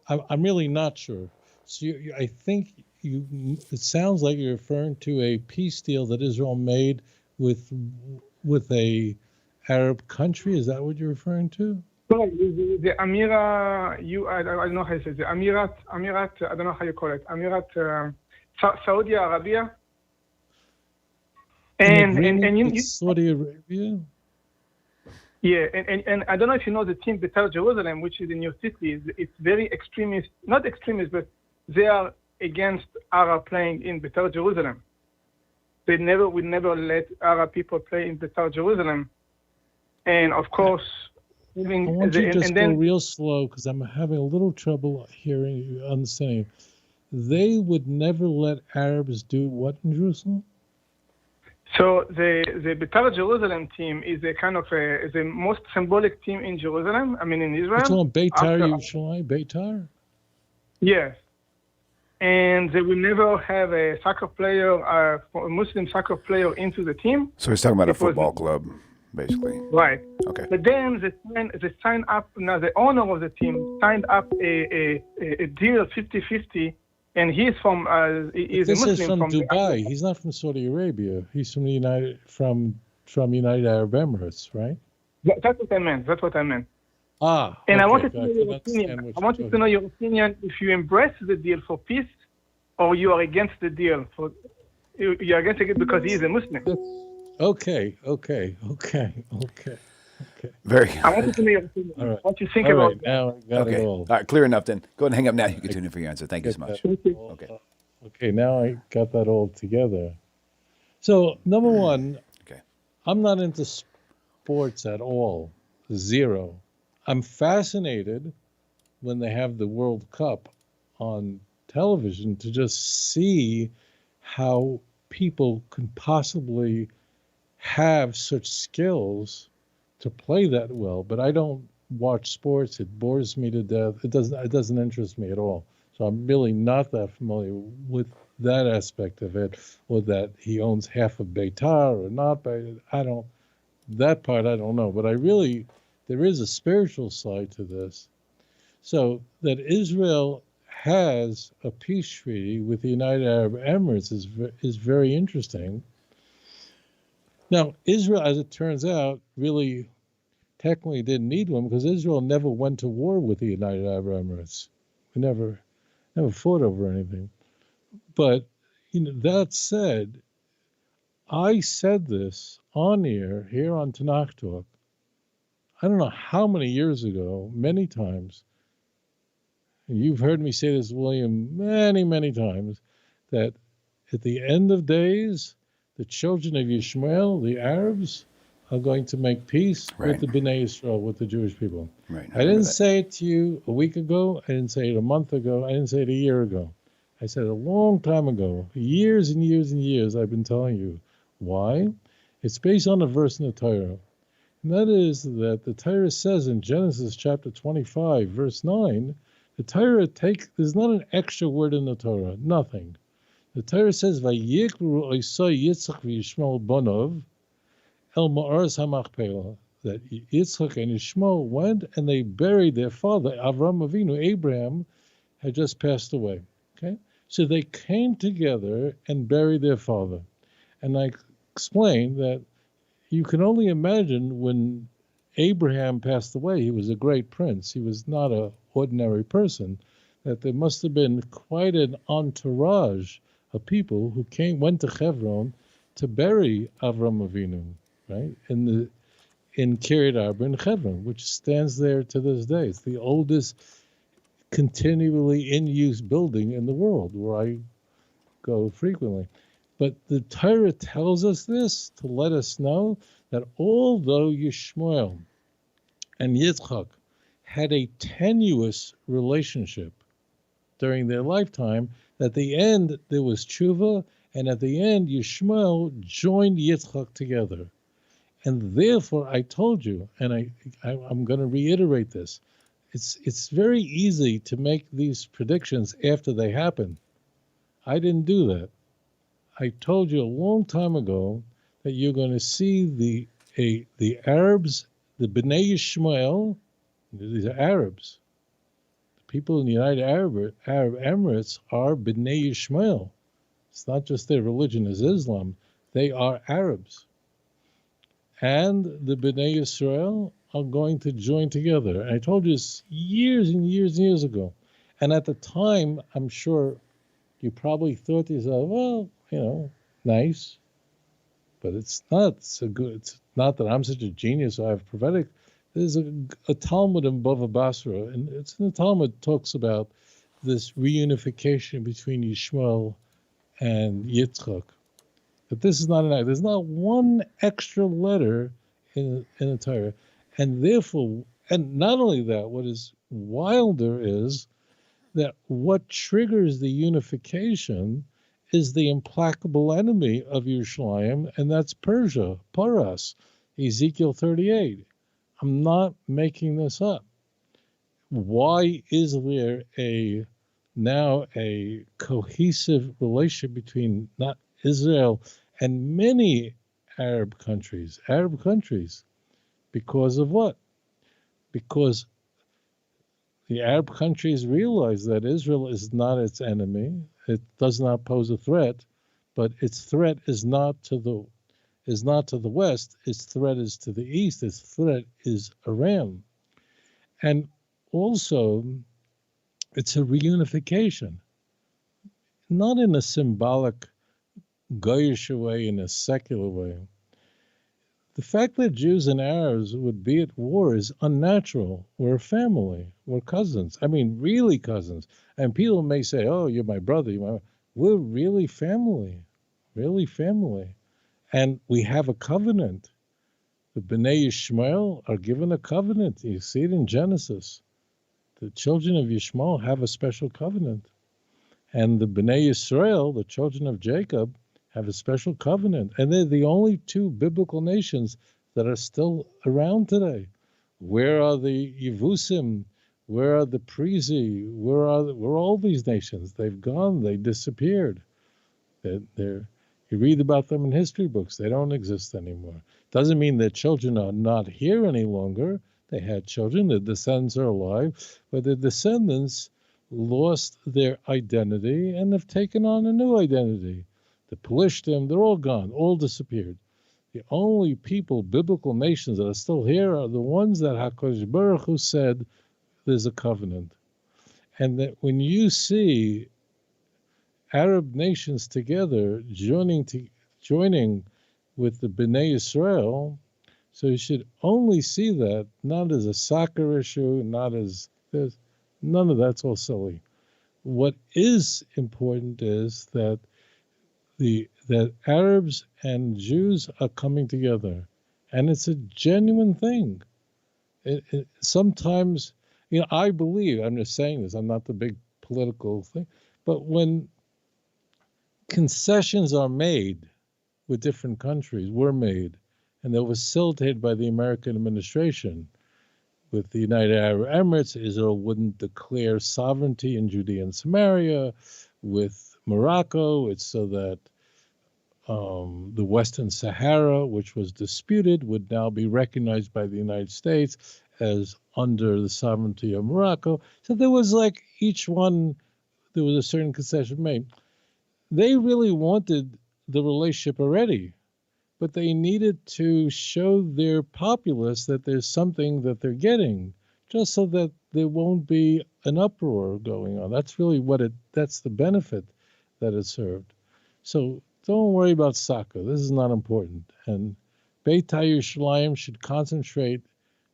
I'm really not sure. So I think it sounds like you're referring to a peace deal that Israel made with a Arab country. Is that what you're referring to? No, the Amira, I don't know how you say it. The Amirat, I don't know how you call it. Amirat, Saudi Arabia. And Saudi Arabia? Yeah, and I don't know if you know the team Beitar Jerusalem, which is in your city. It's very extremist, not extremist, but they are against Arab playing in Beitar Jerusalem. They would never let Arab people play in Beitar Jerusalem. And of course, I want you to just go real slow, because I'm having a little trouble hearing you, understanding. They would never let Arabs do what in Jerusalem? So the Beitar Jerusalem team is a kind of the most symbolic team in Jerusalem. I mean, in Israel. It's on Beitar Yerushalayim, Beitar? Yes. And they will never have a soccer player, a Muslim soccer player into the team. So he's talking about a football club, basically. Right. Okay. But then they signed up, now the owner of the team signed up a deal 50-50, and he's from, he's a Muslim. This is from Dubai. He's not from Saudi Arabia. He's from the United Arab Emirates, right? That's what I meant. And okay, I wanted to know your opinion. I wanted to know your opinion if you embrace the deal for peace, or you are against the deal you are against it because he is a Muslim. Okay. Okay. Very I good. wanted to know your opinion. All right. What you think All about right. Now I got Okay. it All all. right, clear enough then. Go ahead and hang up now. You can tune in for your answer. Thank you so Get much. that all- Okay. Okay, now I got that all together. So, number one, Okay. I'm not into sports at all. Zero. I'm fascinated when they have the World Cup on television to just see how people can possibly have such skills to play that well. But I don't watch sports. It bores me to death. It doesn't interest me at all. So I'm really not that familiar with that aspect of it, or that he owns half of Beitar or not. But that part I don't know. But there is a spiritual side to this. So that Israel has a peace treaty with the United Arab Emirates is very interesting. Now, Israel, as it turns out, really technically didn't need one because Israel never went to war with the United Arab Emirates. We never fought over anything. But that said, I said this on air here on Tanakh Talk. I don't know how many years ago, many times. And you've heard me say this, William, many, many times, that at the end of days, the children of Yishmael, the Arabs, are going to make peace with the Bnei Israel, with the Jewish people. Right. I didn't say it to you a week ago. I didn't say it a month ago. I didn't say it a year ago. I said it a long time ago. Years and years and years I've been telling you. Why? It's based on a verse in the Torah. And that is that the Torah says in Genesis chapter 25, verse 9, the Torah there's not an extra word in the Torah, nothing. The Torah says, Vayikru Esau Yitzchak v'Yishmael bonov el ma'aras hamachpelah, that Yitzchak and Yishmael went and they buried their father, Avram Avinu, Abraham, had just passed away. Okay? So they came together and buried their father. And I explained that you can only imagine when Abraham passed away, he was a great prince. He was not an ordinary person, that there must have been quite an entourage of people who went to Hebron to bury Avram Avinu, right? In Kiryat Arba in Hebron, which stands there to this day. It's the oldest continually in use building in the world, where I go frequently. But the Torah tells us this to let us know that although Yishmael and Yitzchak had a tenuous relationship during their lifetime, at the end there was tshuva, and at the end Yishmael joined Yitzchak together. And therefore I told you, and I'm going to reiterate this, it's very easy to make these predictions after they happen. I didn't do that. I told you a long time ago that you're going to see the Arabs, the Bnei Yishmael, these are Arabs. The people in the United Arab Emirates are Bnei Yishmael. It's not just their religion is Islam. They are Arabs. And the Bnei Israel are going to join together. And I told you this years and years and years ago. And at the time, I'm sure you probably thought to yourself, well, nice. But it's not so good. It's not that I'm such a genius. I have prophetic. There's a Talmud in Bava Basra, and it's in the Talmud talks about this reunification between Yishmael and Yitzchak. But this is not an act. There's not one extra letter in the Torah. And therefore, and not only that, what is wilder is that what triggers the unification is the implacable enemy of Yerushalayim, and that's Persia, Paras, Ezekiel 38. I'm not making this up. Why is there now a cohesive relationship between not Israel and many Arab countries? Because of what? Because the Arab countries realize that Israel is not its enemy. It does not pose a threat, but its threat is not to the west. Its threat is to the east. Its threat is Iran, and also it's a reunification, not in a symbolic, goyish way, in a secular way. The fact that Jews and Arabs would be at war is unnatural. We're a family. We're cousins. I mean, really cousins. And people may say, oh, you're my brother. We're really family. Really family. And we have a covenant. The Bnei Yishmael are given a covenant. You see it in Genesis. The children of Yishmael have a special covenant. And the Bnei Yisrael, the children of Jacob, have a special covenant. And they're the only two biblical nations that are still around today. Where are the Yevusim? Where are the Prizi? Where are all these nations? They've gone. They disappeared. You read about them in history books. They don't exist anymore. Doesn't mean their children are not here any longer. They had children. Their descendants are alive. But their descendants lost their identity and have taken on a new identity. The Pelishtim, they're all gone, all disappeared. The only people, biblical nations that are still here are the ones that HaKadosh Baruch Hu said there's a covenant. And that when you see Arab nations together joining with the Bnei Israel, so you should only see that not as a soccer issue, not as there's none of that's all silly. What is important is that that Arabs and Jews are coming together, and it's a genuine thing. Sometimes, I believe, I'm just saying this, I'm not the big political thing, but when concessions are made with different countries, were made, and they were facilitated by the American administration. With the United Arab Emirates, Israel wouldn't declare sovereignty in Judea and Samaria. With Morocco, it's so that the Western Sahara, which was disputed, would now be recognized by the United States as under the sovereignty of Morocco. So there was each one, there was a certain concession made. They really wanted the relationship already, but they needed to show their populace that there's something that they're getting, just so that there won't be an uproar going on. That's really that's the benefit that it served. So don't worry about soccer. This is not important. And Beit HaYerushalayim should concentrate,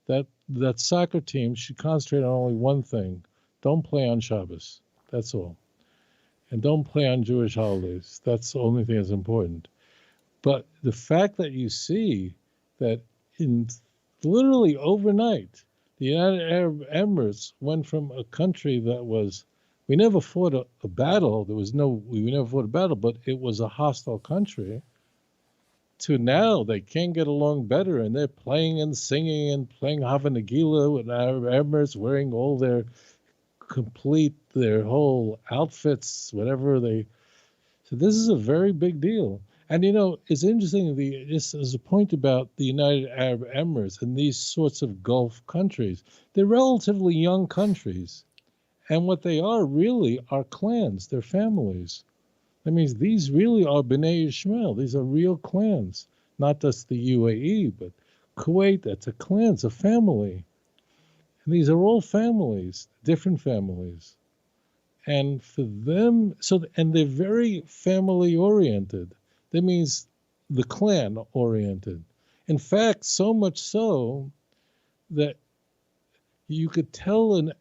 that soccer team should concentrate on only one thing. Don't play on Shabbos. That's all. And don't play on Jewish holidays. That's the only thing that's important. But the fact that you see that in literally overnight, the United Arab Emirates went from a country that was, we never fought a battle. We never fought a battle, but it was a hostile country, to now they can't get along better, and they're playing and singing and playing Hava Nagila with Arab Emirates, wearing all their whole outfits, whatever they. So this is a very big deal. And it's interesting, just as a point about the United Arab Emirates and these sorts of Gulf countries, they're relatively young countries. And what they are really are clans, they're families. That means these really are Bnei Yishmael. These are real clans, not just the UAE, but Kuwait, that's a clan, it's a family. And these are all families, different families. And for them, and they're very family oriented. That means the clan oriented. In fact, so much so that you could tell an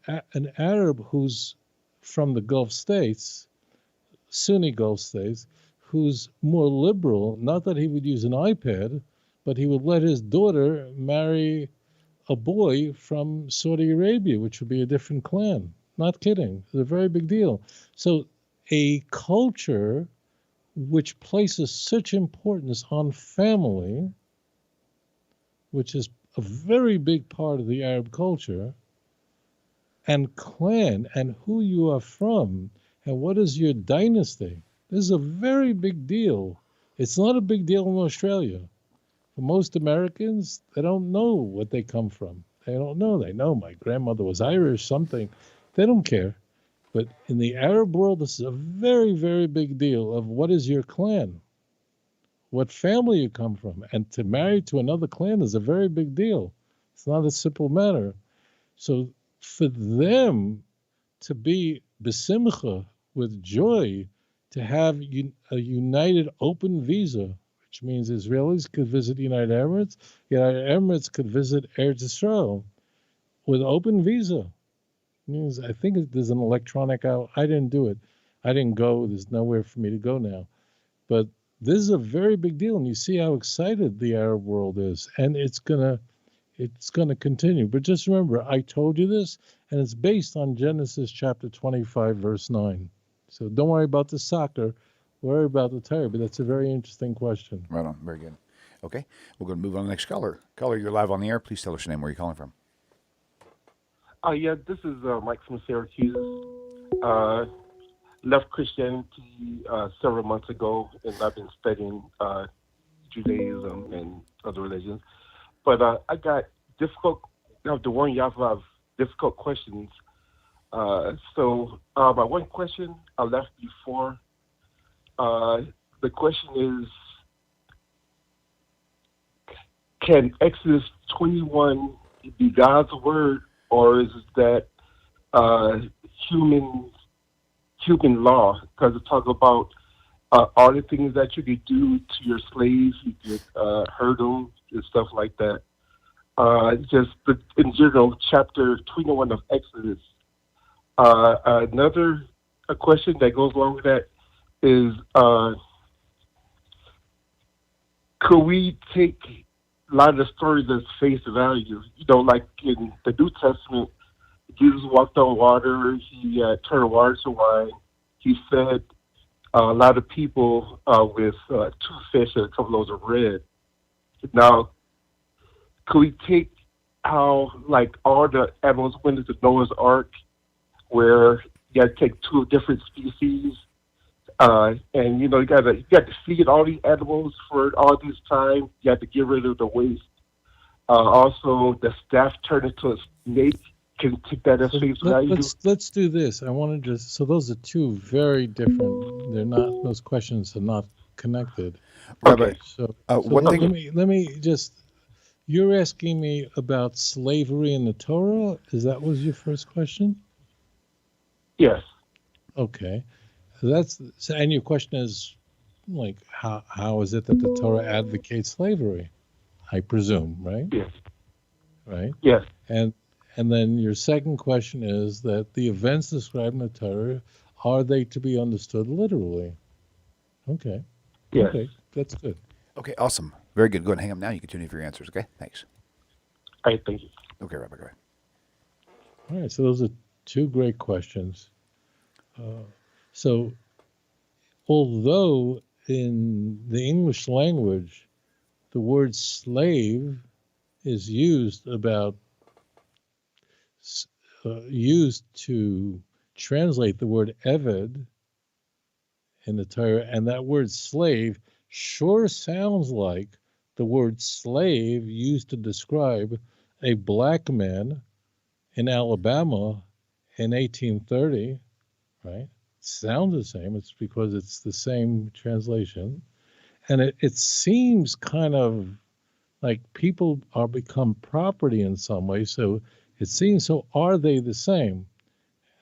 Arab who's from the Gulf states, Sunni Gulf states, who's more liberal, not that he would use an iPad, but he would let his daughter marry a boy from Saudi Arabia, which would be a different clan. Not kidding. It's a very big deal. So a culture which places such importance on family, which is a very big part of the Arab culture, and clan, and who you are from, and what is your dynasty. This is a very big deal. It's not a big deal in Australia. For most Americans, they don't know what they come from. They don't know. They know my grandmother was Irish, something. They don't care. But in the Arab world, this is a very, very big deal of what is your clan, what family you come from. And to marry to another clan is a very big deal. It's not a simple matter. So for them to be besimcha, with joy, to have a united open visa, which means Israelis could visit the United Emirates. United Emirates could visit Eretz Israel with open visa. It means I think there's an electronic out. I didn't do it. I didn't go. There's nowhere for me to go now. But this is a very big deal, and you see how excited the Arab world is, and it's gonna continue. But just remember, I told you this, and it's based on Genesis chapter 25, verse 9. So don't worry about the soccer, worry about the Torah. But that's a very interesting question. Right on. Very good. Okay, we're going to move on to the next caller. Caller, you're live on the air. Please tell us your name. Where are you calling from? Yeah, this is Mike from Syracuse. Left Christianity several months ago, and I've been studying Judaism and other religions. But I got difficult, I have to warn you, I have difficult questions. So my one question I left before, the question is, can Exodus 21 be God's word, or is that human law? Because it talks about all the things that you could do to your slaves, you could hurt them and stuff like that. In general, chapter 21 of Exodus. Another question that goes along with that is, could we take a lot of the stories as face value? You know, like in the New Testament, Jesus walked on water. He turned water to wine. He fed a lot of people with 2 fish and a couple loaves of bread. Now, could we take how, like, all the animals went into Noah's Ark, where you got to take 2 different species, and you know you got to feed all these animals for all this time. You have to get rid of the waste. Also, the staff turned into a snake. Can take that as face value. Let's do this. I want to just, so those are 2 very different. They're not, those questions are not connected. Okay. So one thing. Let me just. You're asking me about slavery in the Torah. Is that was your first question? Yes. Okay. And your question is, like, how is it that the Torah advocates slavery? I presume, right? Yes. Right? Yes. And then your second question is that the events described in the Torah, are they to be understood literally? Okay. Yes. Okay, that's good. Okay, awesome. Very good. Go ahead and hang up now. You can tune in for your answers, okay? Thanks. All right, thank you. Okay, Rabbi, go ahead. All right, so those are 2 great questions. So although in the English language, the word slave is used to translate the word eved in the Torah, and that word slave sure sounds like the word slave used to describe a black man in Alabama in 1830, right? It sounds the same. It's because it's the same translation. And it seems kind of like people are become property in some way. So it seems, so are they the same?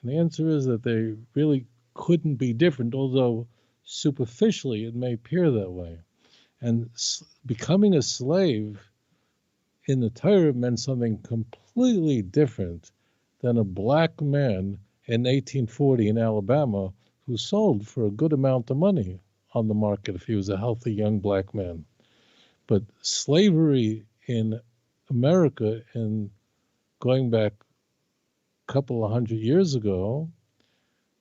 And the answer is that they really couldn't be different, although superficially it may appear that way. And becoming a slave in the Torah meant something completely different than a black man in 1840 in Alabama who sold for a good amount of money on the market if he was a healthy young black man. But slavery in America, and going back a couple of 100 years ago,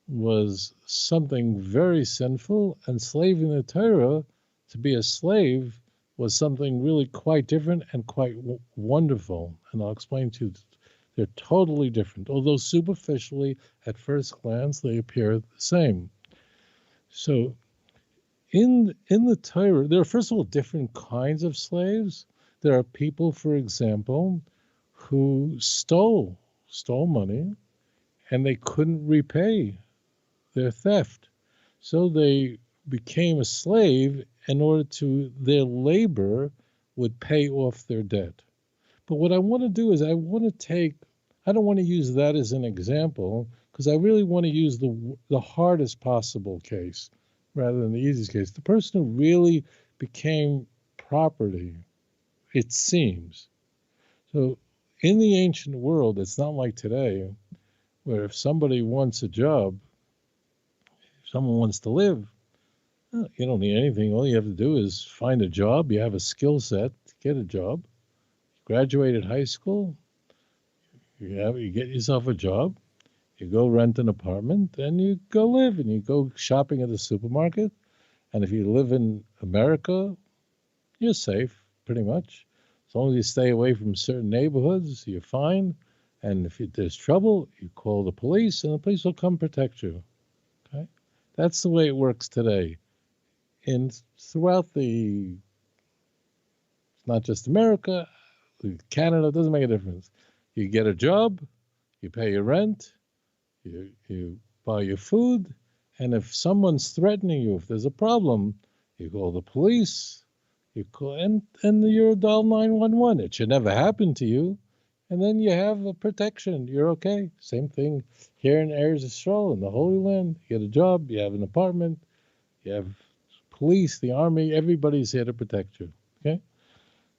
was something very sinful, and slaving the Torah, to be a slave, was something really quite different and quite wonderful. And I'll explain to you, they're totally different, although superficially, at first glance, they appear the same. So in the Torah, there are, first of all, different kinds of slaves. There are people, for example, who stole money, and they couldn't repay their theft. So they became a slave in order to, their labor would pay off their debt. But what I want to do is I don't want to use that as an example, because I really want to use the hardest possible case rather than the easiest case. The person who really became property, it seems. So in the ancient world, it's not like today, where if somebody wants a job, if someone wants to live, you don't need anything. All you have to do is find a job. You have a skill set, get a job. Graduated high school, you get yourself a job. You go rent an apartment, and you go live, and you go shopping at the supermarket. And if you live in America, you're safe, pretty much. As long as you stay away from certain neighborhoods, you're fine. And if there's trouble, you call the police, and the police will come protect you. Okay, that's the way it works today. And throughout it's not just America, Canada, doesn't make a difference. You get a job, you pay your rent, you buy your food, and if someone's threatening you, if there's a problem, you call the police, you call, and you dial 911. It should never happen to you, and then you have a protection. You're okay. Same thing here in Eretz Yisrael, in the Holy Land. You get a job, you have an apartment, you have police, the army, everybody's here to protect you. Okay?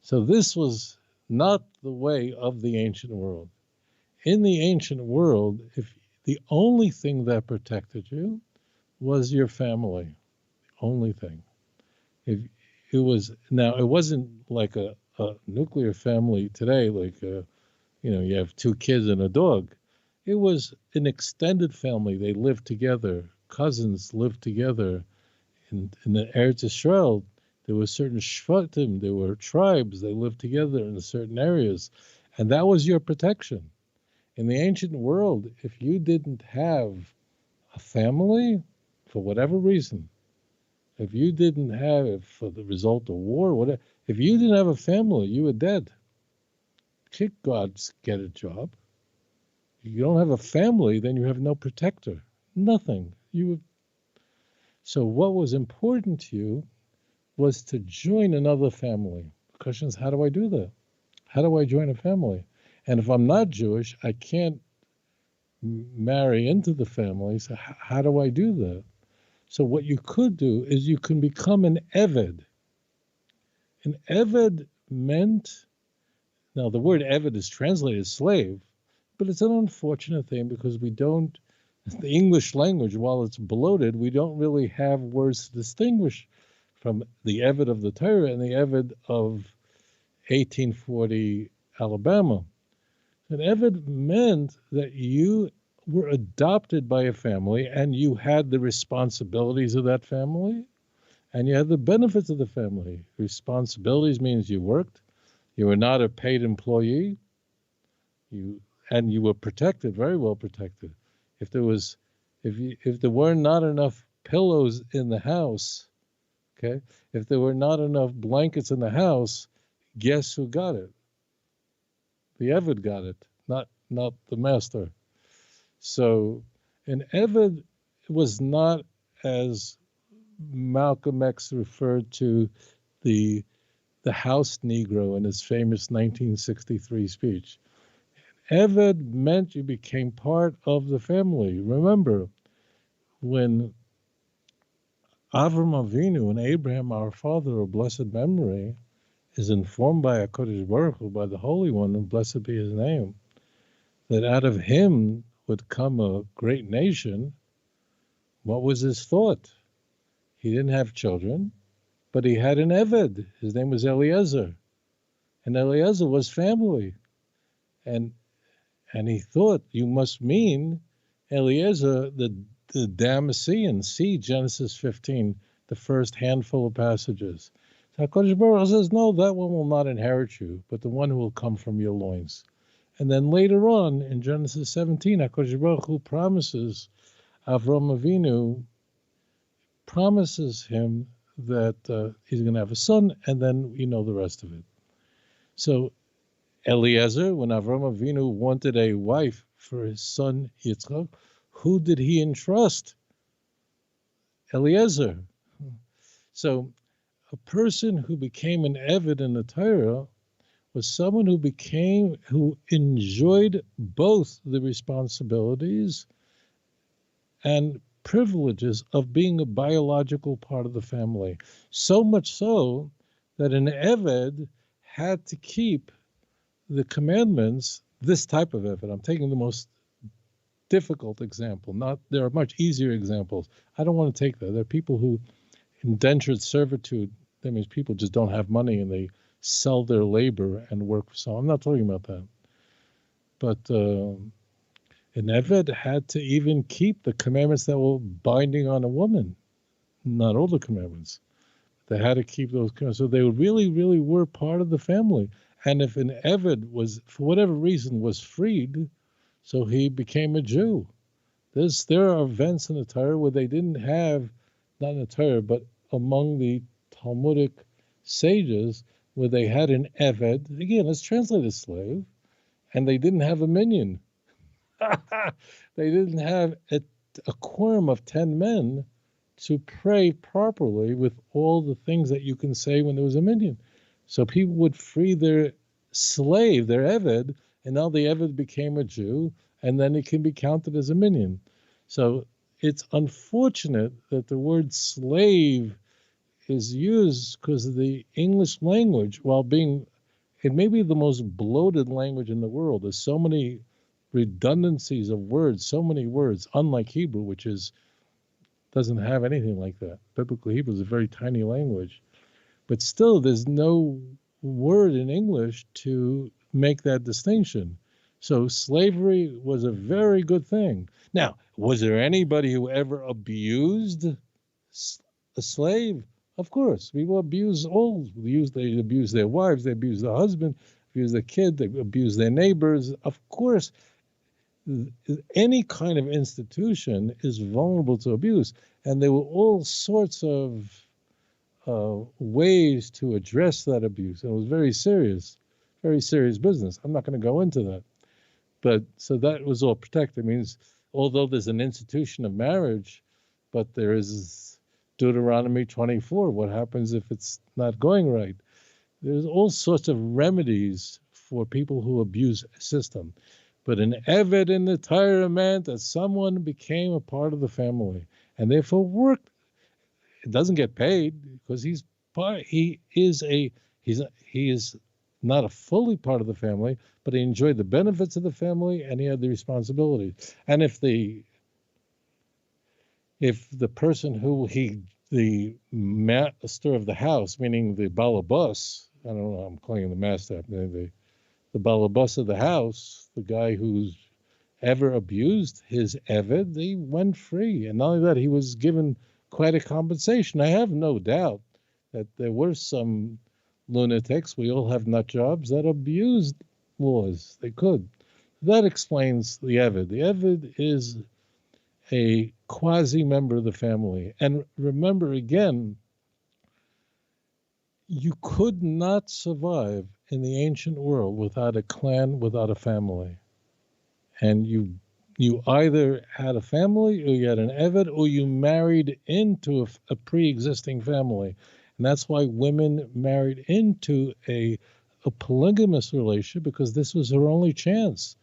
So this was not the way of the ancient world. In the ancient world, if the only thing that protected you was your family, the only thing. If it wasn't like a nuclear family today, like you have 2 kids and a dog. It was an extended family. They lived together. Cousins lived together. In the Eretz Yisrael, there were certain shvatim, there were tribes, they lived together in certain areas, and that was your protection. In the ancient world, if you didn't have a family, for whatever reason, if you didn't have, for the result of war, whatever, if you didn't have a family, you were dead. Kick gods get a job. If you don't have a family, then you have no protector, nothing. So what was important to you was to join another family. The question is, how do I do that? How do I join a family? And if I'm not Jewish, I can't marry into the family. So how do I do that? So what you could do is you can become an Eved. An Eved meant, now the word Eved is translated slave, but it's an unfortunate thing because the English language, while it's bloated, we don't really have words to distinguish from the Eved of the Torah and the Eved of 1840 Alabama. An Eved meant that you were adopted by a family and you had the responsibilities of that family and you had the benefits of the family. Responsibilities means you worked, you were not a paid employee, and you were protected, very well protected. If there were not enough pillows in the house, okay, if there were not enough blankets in the house, guess who got it? The Eved got it, not the master. So an Eved was not, as Malcolm X referred to the house Negro in his famous 1963 speech. Eved meant you became part of the family. Remember, when Avram Avinu and Abraham, our father of blessed memory, is informed by HaKadosh Baruch Hu, by the Holy One, and blessed be his name, that out of him would come a great nation, what was his thought? He didn't have children, but he had an Eved. His name was Eliezer. And Eliezer was family. And he thought, you must mean Eliezer, the Damascene. See Genesis 15, the first handful of passages. So HaKadosh Baruch Hu says, no, that one will not inherit you, but the one who will come from your loins. And then later on, in Genesis 17, HaKadosh Baruch Hu promises Avram Avinu, promises him that he's going to have a son, and then you know the rest of it. So Eliezer, when Avram Avinu wanted a wife for his son Yitzchak, who did he entrust? Eliezer. So a person who became an Eved in the Torah was someone who enjoyed both the responsibilities and privileges of being a biological part of the family. So much so that an Eved had to keep the commandments, this type of Eved. I'm taking the most difficult example. There are much easier examples. I don't want to take that. There are people who indentured servitude. That means people just don't have money and they sell their labor and work for someone. I'm not talking about that. But an Eved had to even keep the commandments that were binding on a woman. Not all the commandments. They had to keep those commandments. So they really, really were part of the family. And if an Eved was, for whatever reason, was freed, so he became a Jew. There are events in the Torah where they didn't have, not in the Torah, but among the Talmudic sages, where they had an Eved. Again, let's translate a slave. And they didn't have a minion. They didn't have a quorum of 10 men to pray properly with all the things that you can say when there was a minion. So people would free their slave, their Eved, and now the Eved became a Jew, and then it can be counted as a minion. So it's unfortunate that the word slave is used because of the English language, while being, it may be the most bloated language in the world. There's so many redundancies of words, so many words, unlike Hebrew, which doesn't have anything like that. Biblical Hebrew is a very tiny language. But still, there's no word in English to make that distinction. So slavery was a very good thing. Now, was there anybody who ever abused a slave? Of course. People abuse they abuse their wives, they abuse their husband, abuse their kid, they abuse their neighbors. Of course, any kind of institution is vulnerable to abuse. And there were all sorts of ways to address that abuse. And it was very serious business. I'm not going to go into that. But so that was all protected. It means, although there's an institution of marriage, but there is Deuteronomy 24. What happens if it's not going right? There's all sorts of remedies for people who abuse a system. But an Eved in the Torah meant that someone became a part of the family and therefore worked. It doesn't get paid because he is not a fully part of the family, but he enjoyed the benefits of the family and he had the responsibility. And if the person who the master of the house, meaning the balabas, I don't know, I'm calling him the master, the balabas of the house, the guy who's ever abused his Eved, he went free. And not only that, he was given quite a compensation. I have no doubt that there were some lunatics, we all have nut jobs, that abused laws. They could. That explains the Eved. The Eved is a quasi-member of the family. And remember, again, you could not survive in the ancient world without a clan, without a family. And you either had a family, or you had an Eved, or you married into a pre-existing family. And that's why women married into a polygamous relationship, because this was her only chance.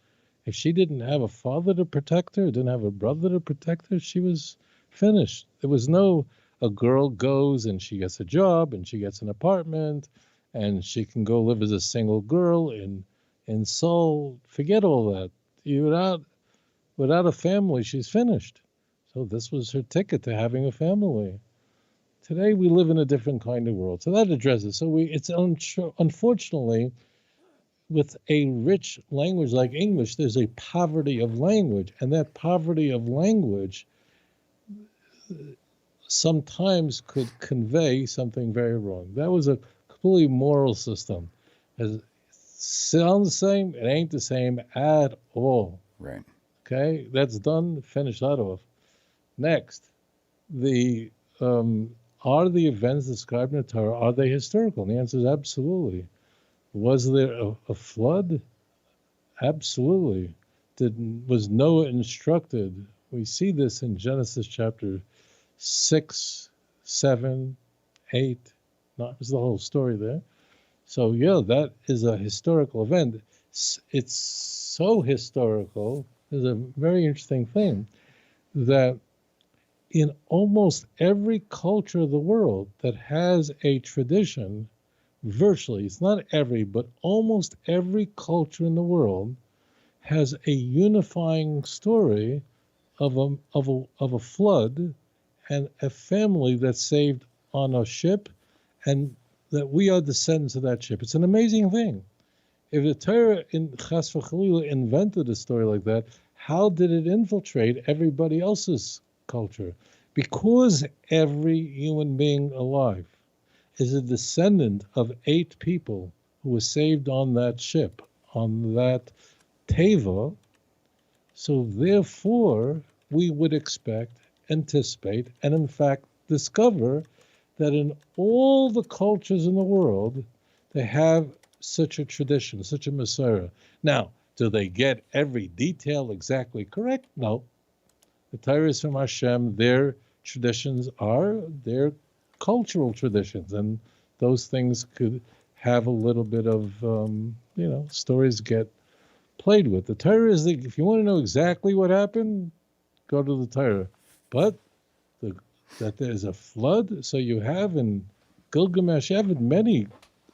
If she didn't have a father to protect her, didn't have a brother to protect her, she was finished. There was no, a girl goes and she gets a job and she gets an apartment and she can go live as a single girl in Seoul. Forget all that. Without a family, she's finished. So this was her ticket to having a family. Today we live in a different kind of world. So that addresses. So it's unfortunately, with a rich language like English, there's a poverty of language, and that poverty of language sometimes could convey something very wrong. That was a completely moral system. It sounds the same, it ain't the same at all. Right. Okay, that's done, finish that off. Next, are the events described in the Torah, are they historical? And the answer is absolutely. Was there a flood? Absolutely. Was Noah instructed? We see this in Genesis chapter 6, 7, 8. There's the whole story there. So yeah, that is a historical event. It's so historical. There's a very interesting thing that in almost every culture of the world that has a tradition, virtually, it's not every, but almost every culture in the world has a unifying story of a flood and a family that's saved on a ship, and that we are descendants of that ship. It's an amazing thing. If the Torah in Chas v'Chalila invented a story like that, how did it infiltrate everybody else's culture? Because every human being alive is a descendant of 8 people who were saved on that ship, on that teva. So therefore, we would expect, anticipate, and in fact discover that in all the cultures in the world, they have such a tradition, such a Messiah. Now, do they get every detail exactly correct? No. The Torah is from Hashem. Their traditions are their cultural traditions, and those things could have a little bit of, stories get played with. The Torah is, if you want to know exactly what happened, go to the Torah. But that there's a flood, so you have in Gilgamesh, you have in many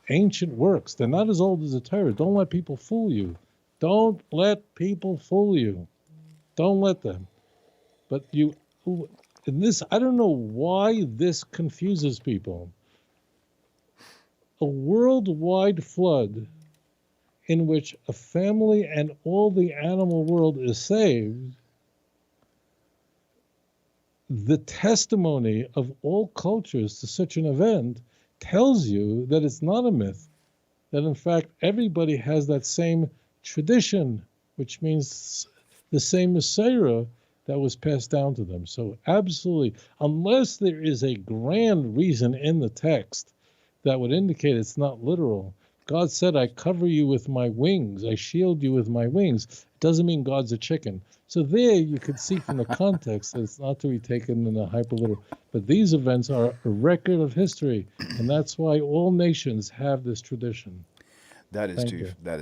ancient works. They're not as old as the Torah. Don't let people fool you. Don't let people fool you. Don't let them. But in this, I don't know why this confuses people. A worldwide flood in which a family and all the animal world is saved, the testimony of all cultures to such an event tells you that it's not a myth, that in fact everybody has that same tradition, which means the same Messiah that was passed down to them. So absolutely, unless there is a grand reason in the text that would indicate it's not literal, God said, I cover you with my wings, I shield you with my wings. It doesn't mean God's a chicken. So there you could see from the context that it's not to be taken in a hyperliteral. But these events are a record of history, and that's why all nations have this tradition. That is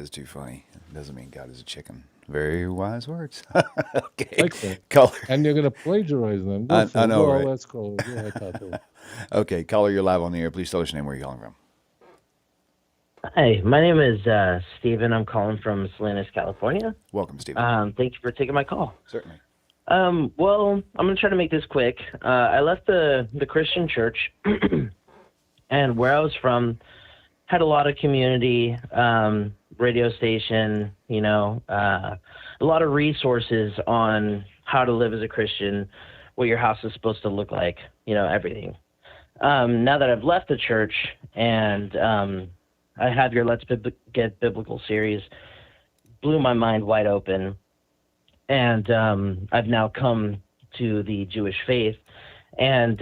too funny. It doesn't mean God is a chicken. Very wise words. Okay. Like that. Caller. And you're going to plagiarize them. I know, right? Let's go. Go ahead, Tato. Okay, caller, you're live on the air. Please tell us your name, where you're calling from. Hi, my name is Stephen. I'm calling from Salinas, California. Welcome, Stephen. Thank you for taking my call. Certainly. Well, I'm going to try to make this quick. I left the Christian church, and where I was from had a lot of community, radio station, a lot of resources on how to live as a Christian, what your house is supposed to look like, everything. Now that I've left the church and I have your Let's Get Biblical series, blew my mind wide open. And I've now come to the Jewish faith. And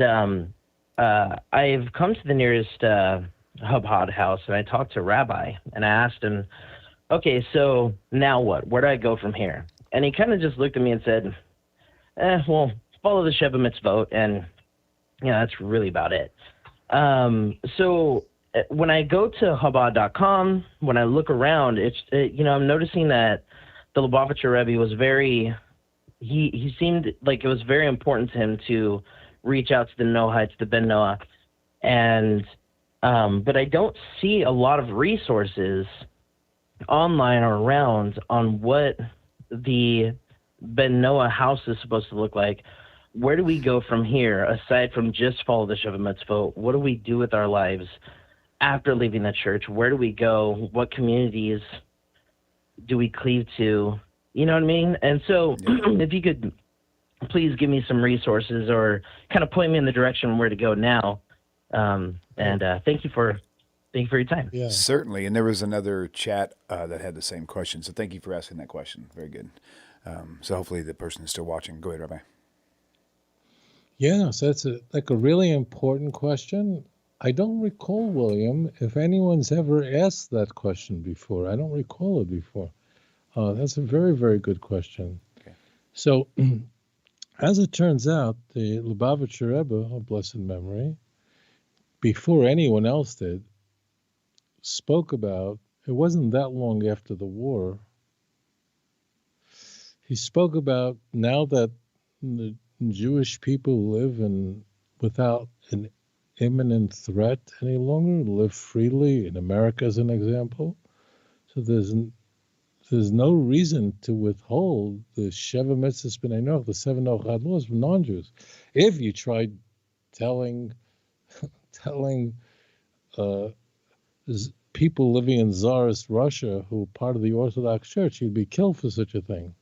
I've come to the nearest Chabad house, and I talked to a rabbi, and I asked him, okay, so now what? Where do I go from here? And he kind of just looked at me and said, well, follow the Sheva Mitzvot, and that's really about it. So when I go to Chabad.com, when I look around, I'm noticing that the Lubavitcher Rebbe was he seemed like it was very important to him to reach out to the Noachides, the Ben Noah, and but I don't see a lot of resources online or around on what the Ben Noah house is supposed to look like. Where do we go from here, aside from just follow the Sheva Mitzvot? What do we do with our lives after leaving the church? Where do we go? What communities do we cleave to? You know what I mean? And so if you could please give me some resources or kind of point me in the direction where to go now. And thank you for your time. Yeah. Certainly. And there was another chat that had the same question. So thank you for asking that question. Very good. So hopefully the person is still watching. Go ahead, Rabbi. Yeah, so that's a really important question. I don't recall, William, if anyone's ever asked that question before. I don't recall it before. That's a very, very good question. Okay. So, as it turns out, the Lubavitcher Rebbe of blessed memory, before anyone else did, spoke about, it wasn't that long after the war, he spoke about now that the Jewish people live without an imminent threat any longer, live freely in America as an example. So there's no reason to withhold the Sheva Mitzvahs B'nai Noach, the 7 Noachide laws from non-Jews. If you tried telling people living in Tsarist Russia who are part of the Orthodox Church, you'd be killed for such a thing.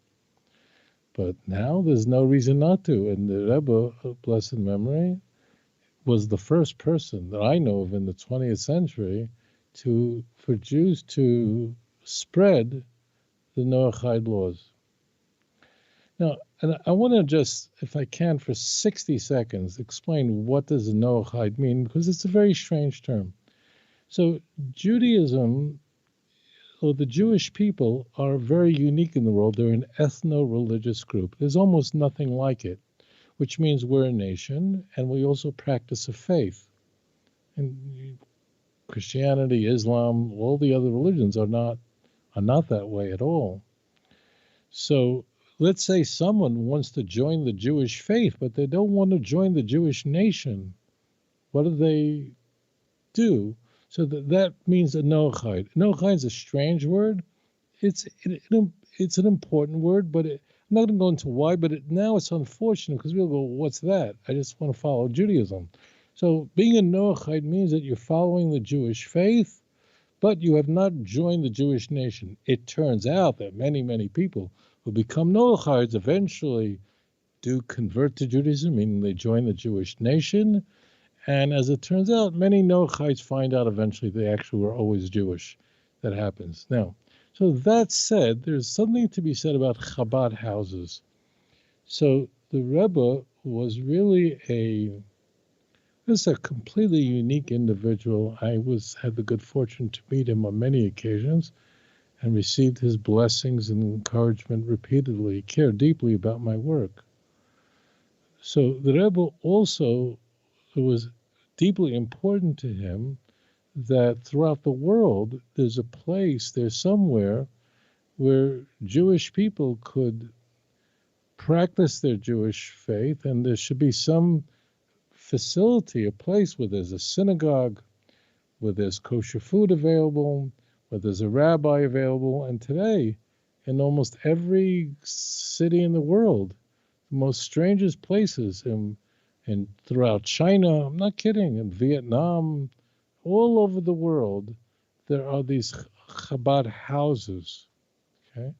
But now there's no reason not to. And the Rebbe, of blessed memory, was the first person that I know of in the 20th century for Jews to spread the Noachide laws. Now, and I want to just, if I can, for 60 seconds, explain what does Noachide mean, because it's a very strange term. So Judaism, or the Jewish people, are very unique in the world. They're an ethno-religious group. There's almost nothing like it, which means we're a nation, and we also practice a faith. And Christianity, Islam, all the other religions are not that way at all. So let's say someone wants to join the Jewish faith, but they don't want to join the Jewish nation. What do they do? So that means a Noachide. Noachide is a strange word. It's an important word, but I'm not going to go into why, but now it's unfortunate because we'll go, what's that? I just want to follow Judaism. So being a Noachide means that you're following the Jewish faith, but you have not joined the Jewish nation. It turns out that many, many people who become Noachides eventually do convert to Judaism, meaning they join the Jewish nation. And as it turns out, many Noachides find out eventually they actually were always Jewish. That happens. Now, so that said, there's something to be said about Chabad houses. So the Rebbe was really a completely unique individual. I had the good fortune to meet him on many occasions and received his blessings and encouragement repeatedly. He cared deeply about my work. So the Rebbe also, it was deeply important to him that throughout the world there's somewhere where Jewish people could practice their Jewish faith, and there should be some facility, a place where there's a synagogue, where there's kosher food available, where there's a rabbi available. And today, in almost every city in the world, the most strangest places, and throughout China, I'm not kidding, in Vietnam, all over the world, there are these Chabad houses, okay?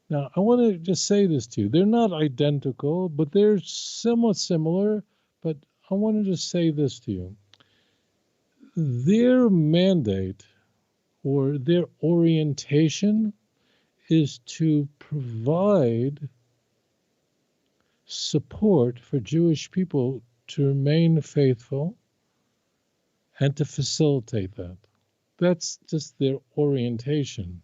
Now, I want to just say this to you. They're not identical, but they're somewhat similar, but I want to just say this to you. Their mandate or their orientation is to provide support for Jewish people to remain faithful and to facilitate that. That's just their orientation.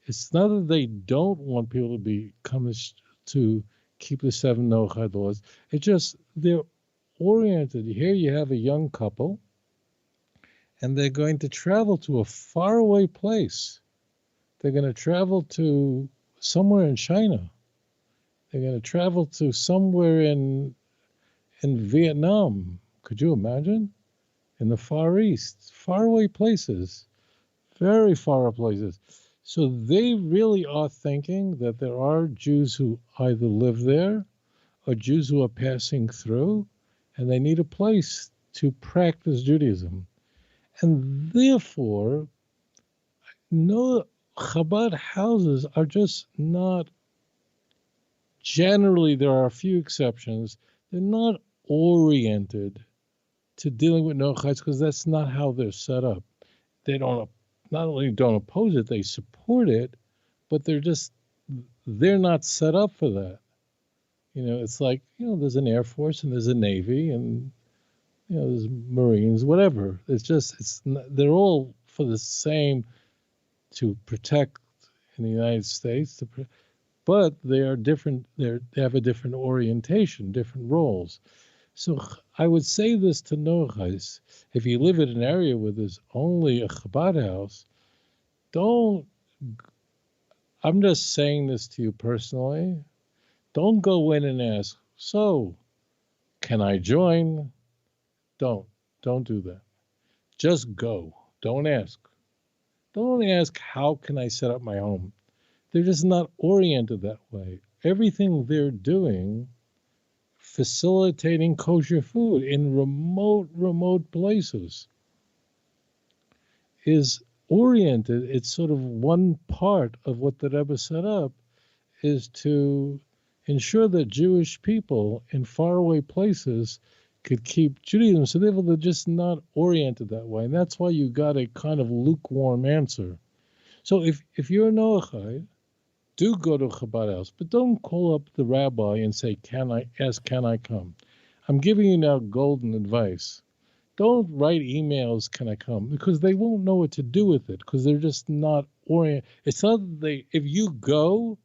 It's not that they don't want people to keep the 7 Noachide laws. It's just they're oriented. Here you have a young couple, and they're going to travel to a faraway place. They're going to travel to somewhere in China. They're going to travel to somewhere in Vietnam. Could you imagine? In the Far East, faraway places, very far places. So they really are thinking that there are Jews who either live there or Jews who are passing through, and they need a place to practice Judaism. And therefore, no, Chabad houses are just not, generally there are a few exceptions, they're not oriented to dealing with Noachides because that's not how they're set up. They not only don't oppose it, they support it, but they're not set up for that. It's like, there's an Air Force and there's a Navy and, there's Marines, whatever. They're all for the same, to protect in the United States, but they are different. They have a different orientation, different roles. So I would say this to Noachides: if you live in an area where there's only a Chabad house, I'm just saying this to you personally, don't go in and ask, So, can I join? Don't do that. Just go. Don't ask. Don't ask, how can I set up my home? They're just not oriented that way. Everything they're doing, facilitating kosher food in remote places, is oriented. It's sort of one part of what the Rebbe set up, is to ensure that Jewish people in faraway places could keep Judaism. So therefore, they're just not oriented that way. And that's why you got a kind of lukewarm answer. So if you're a Noachide, do go to a Chabad house, but don't call up the rabbi and say, can I come? I'm giving you now golden advice. Don't write emails, can I come? Because they won't know what to do with it, because they're just not oriented. It's not that if you go,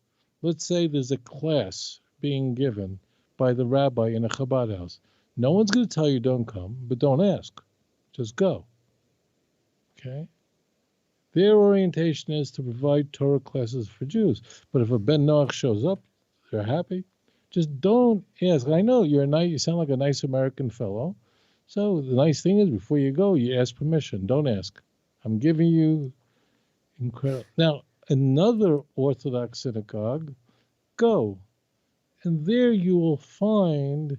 let's say there's a class being given by the rabbi in a Chabad house. No one's going to tell you don't come, but don't ask. Just go. Okay? Their orientation is to provide Torah classes for Jews. But if a Ben Noach shows up, they're happy. Just don't ask. I know you sound like a nice American fellow. So the nice thing is, before you go, you ask permission. Don't ask. I'm giving you incredible. Now, another Orthodox synagogue, go. And there you will find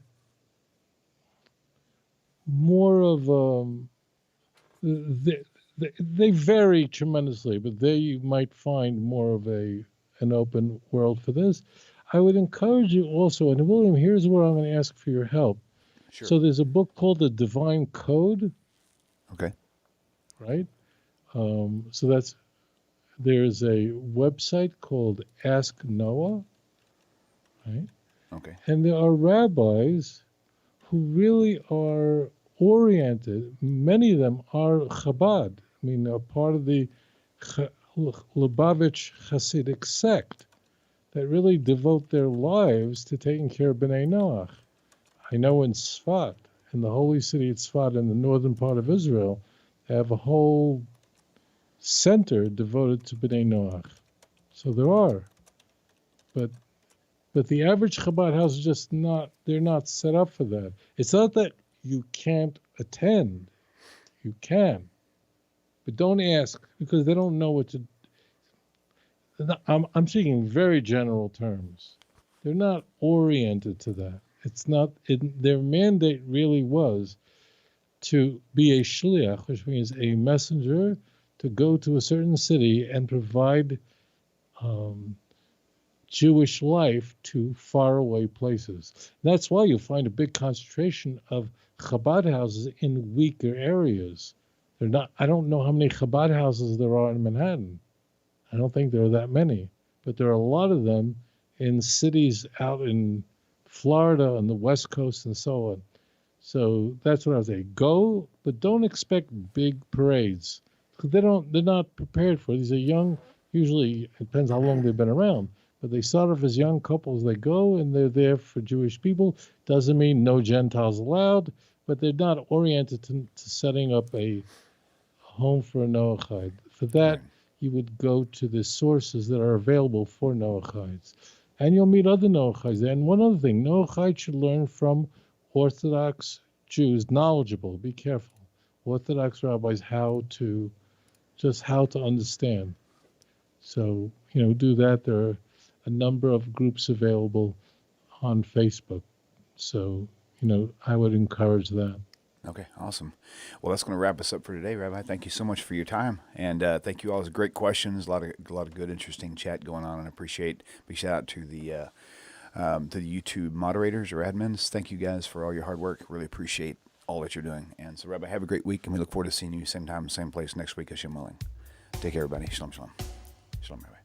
more of they vary tremendously, but there you might find more of an open world for this. I would encourage you also, and William, here's where I'm going to ask for your help. Sure. So there's a book called The Divine Code. Okay. Right? There's a website called Ask Noah. Right? Okay. And there are rabbis who really are oriented. Many of them are Chabad. I mean, are part of the Lubavitch Hasidic sect that really devote their lives to taking care of Bnei Noach. I know in Tzfat, in the holy city of Tzfat in the northern part of Israel, they have a whole center devoted to Bnei Noach. So there are. But the average Chabad house is just they're not set up for that. It's not that you can't attend. You can. But don't ask, because they don't know what to. I'm speaking in very general terms. They're not oriented to that. It's not. Their mandate really was to be a shliach, which means a messenger, to go to a certain city and provide Jewish life to faraway places. That's why you find a big concentration of Chabad houses in weaker areas. They're not. I don't know how many Chabad houses there are in Manhattan. I don't think there are that many, but there are a lot of them in cities out in Florida on the West Coast and so on. So that's what I would say. Go, but don't expect big parades, because they're not prepared for it. These are young. Usually, it depends how long they've been around. But they start off as young couples. They go, and they're there for Jewish people. Doesn't mean no Gentiles allowed, but they're not oriented to setting up a home for a Noachide. For that, you would go to the sources that are available for Noachides. And you'll meet other Noachides. And one other thing, Noachides should learn from Orthodox Jews, knowledgeable, be careful, Orthodox rabbis, how to understand. So, do that. There are a number of groups available on Facebook. So, I would encourage that. Okay, awesome. Well, that's going to wrap us up for today, Rabbi. Thank you so much for your time, and thank you all. It was great questions, a lot of good, interesting chat going on, and I appreciate. Big shout out to the YouTube moderators or admins. Thank you guys for all your hard work. Really appreciate all that you're doing. And so, Rabbi, have a great week, and we look forward to seeing you same time, same place next week, Hashem willing. Take care, everybody. Shalom, shalom. Shalom, Rabbi.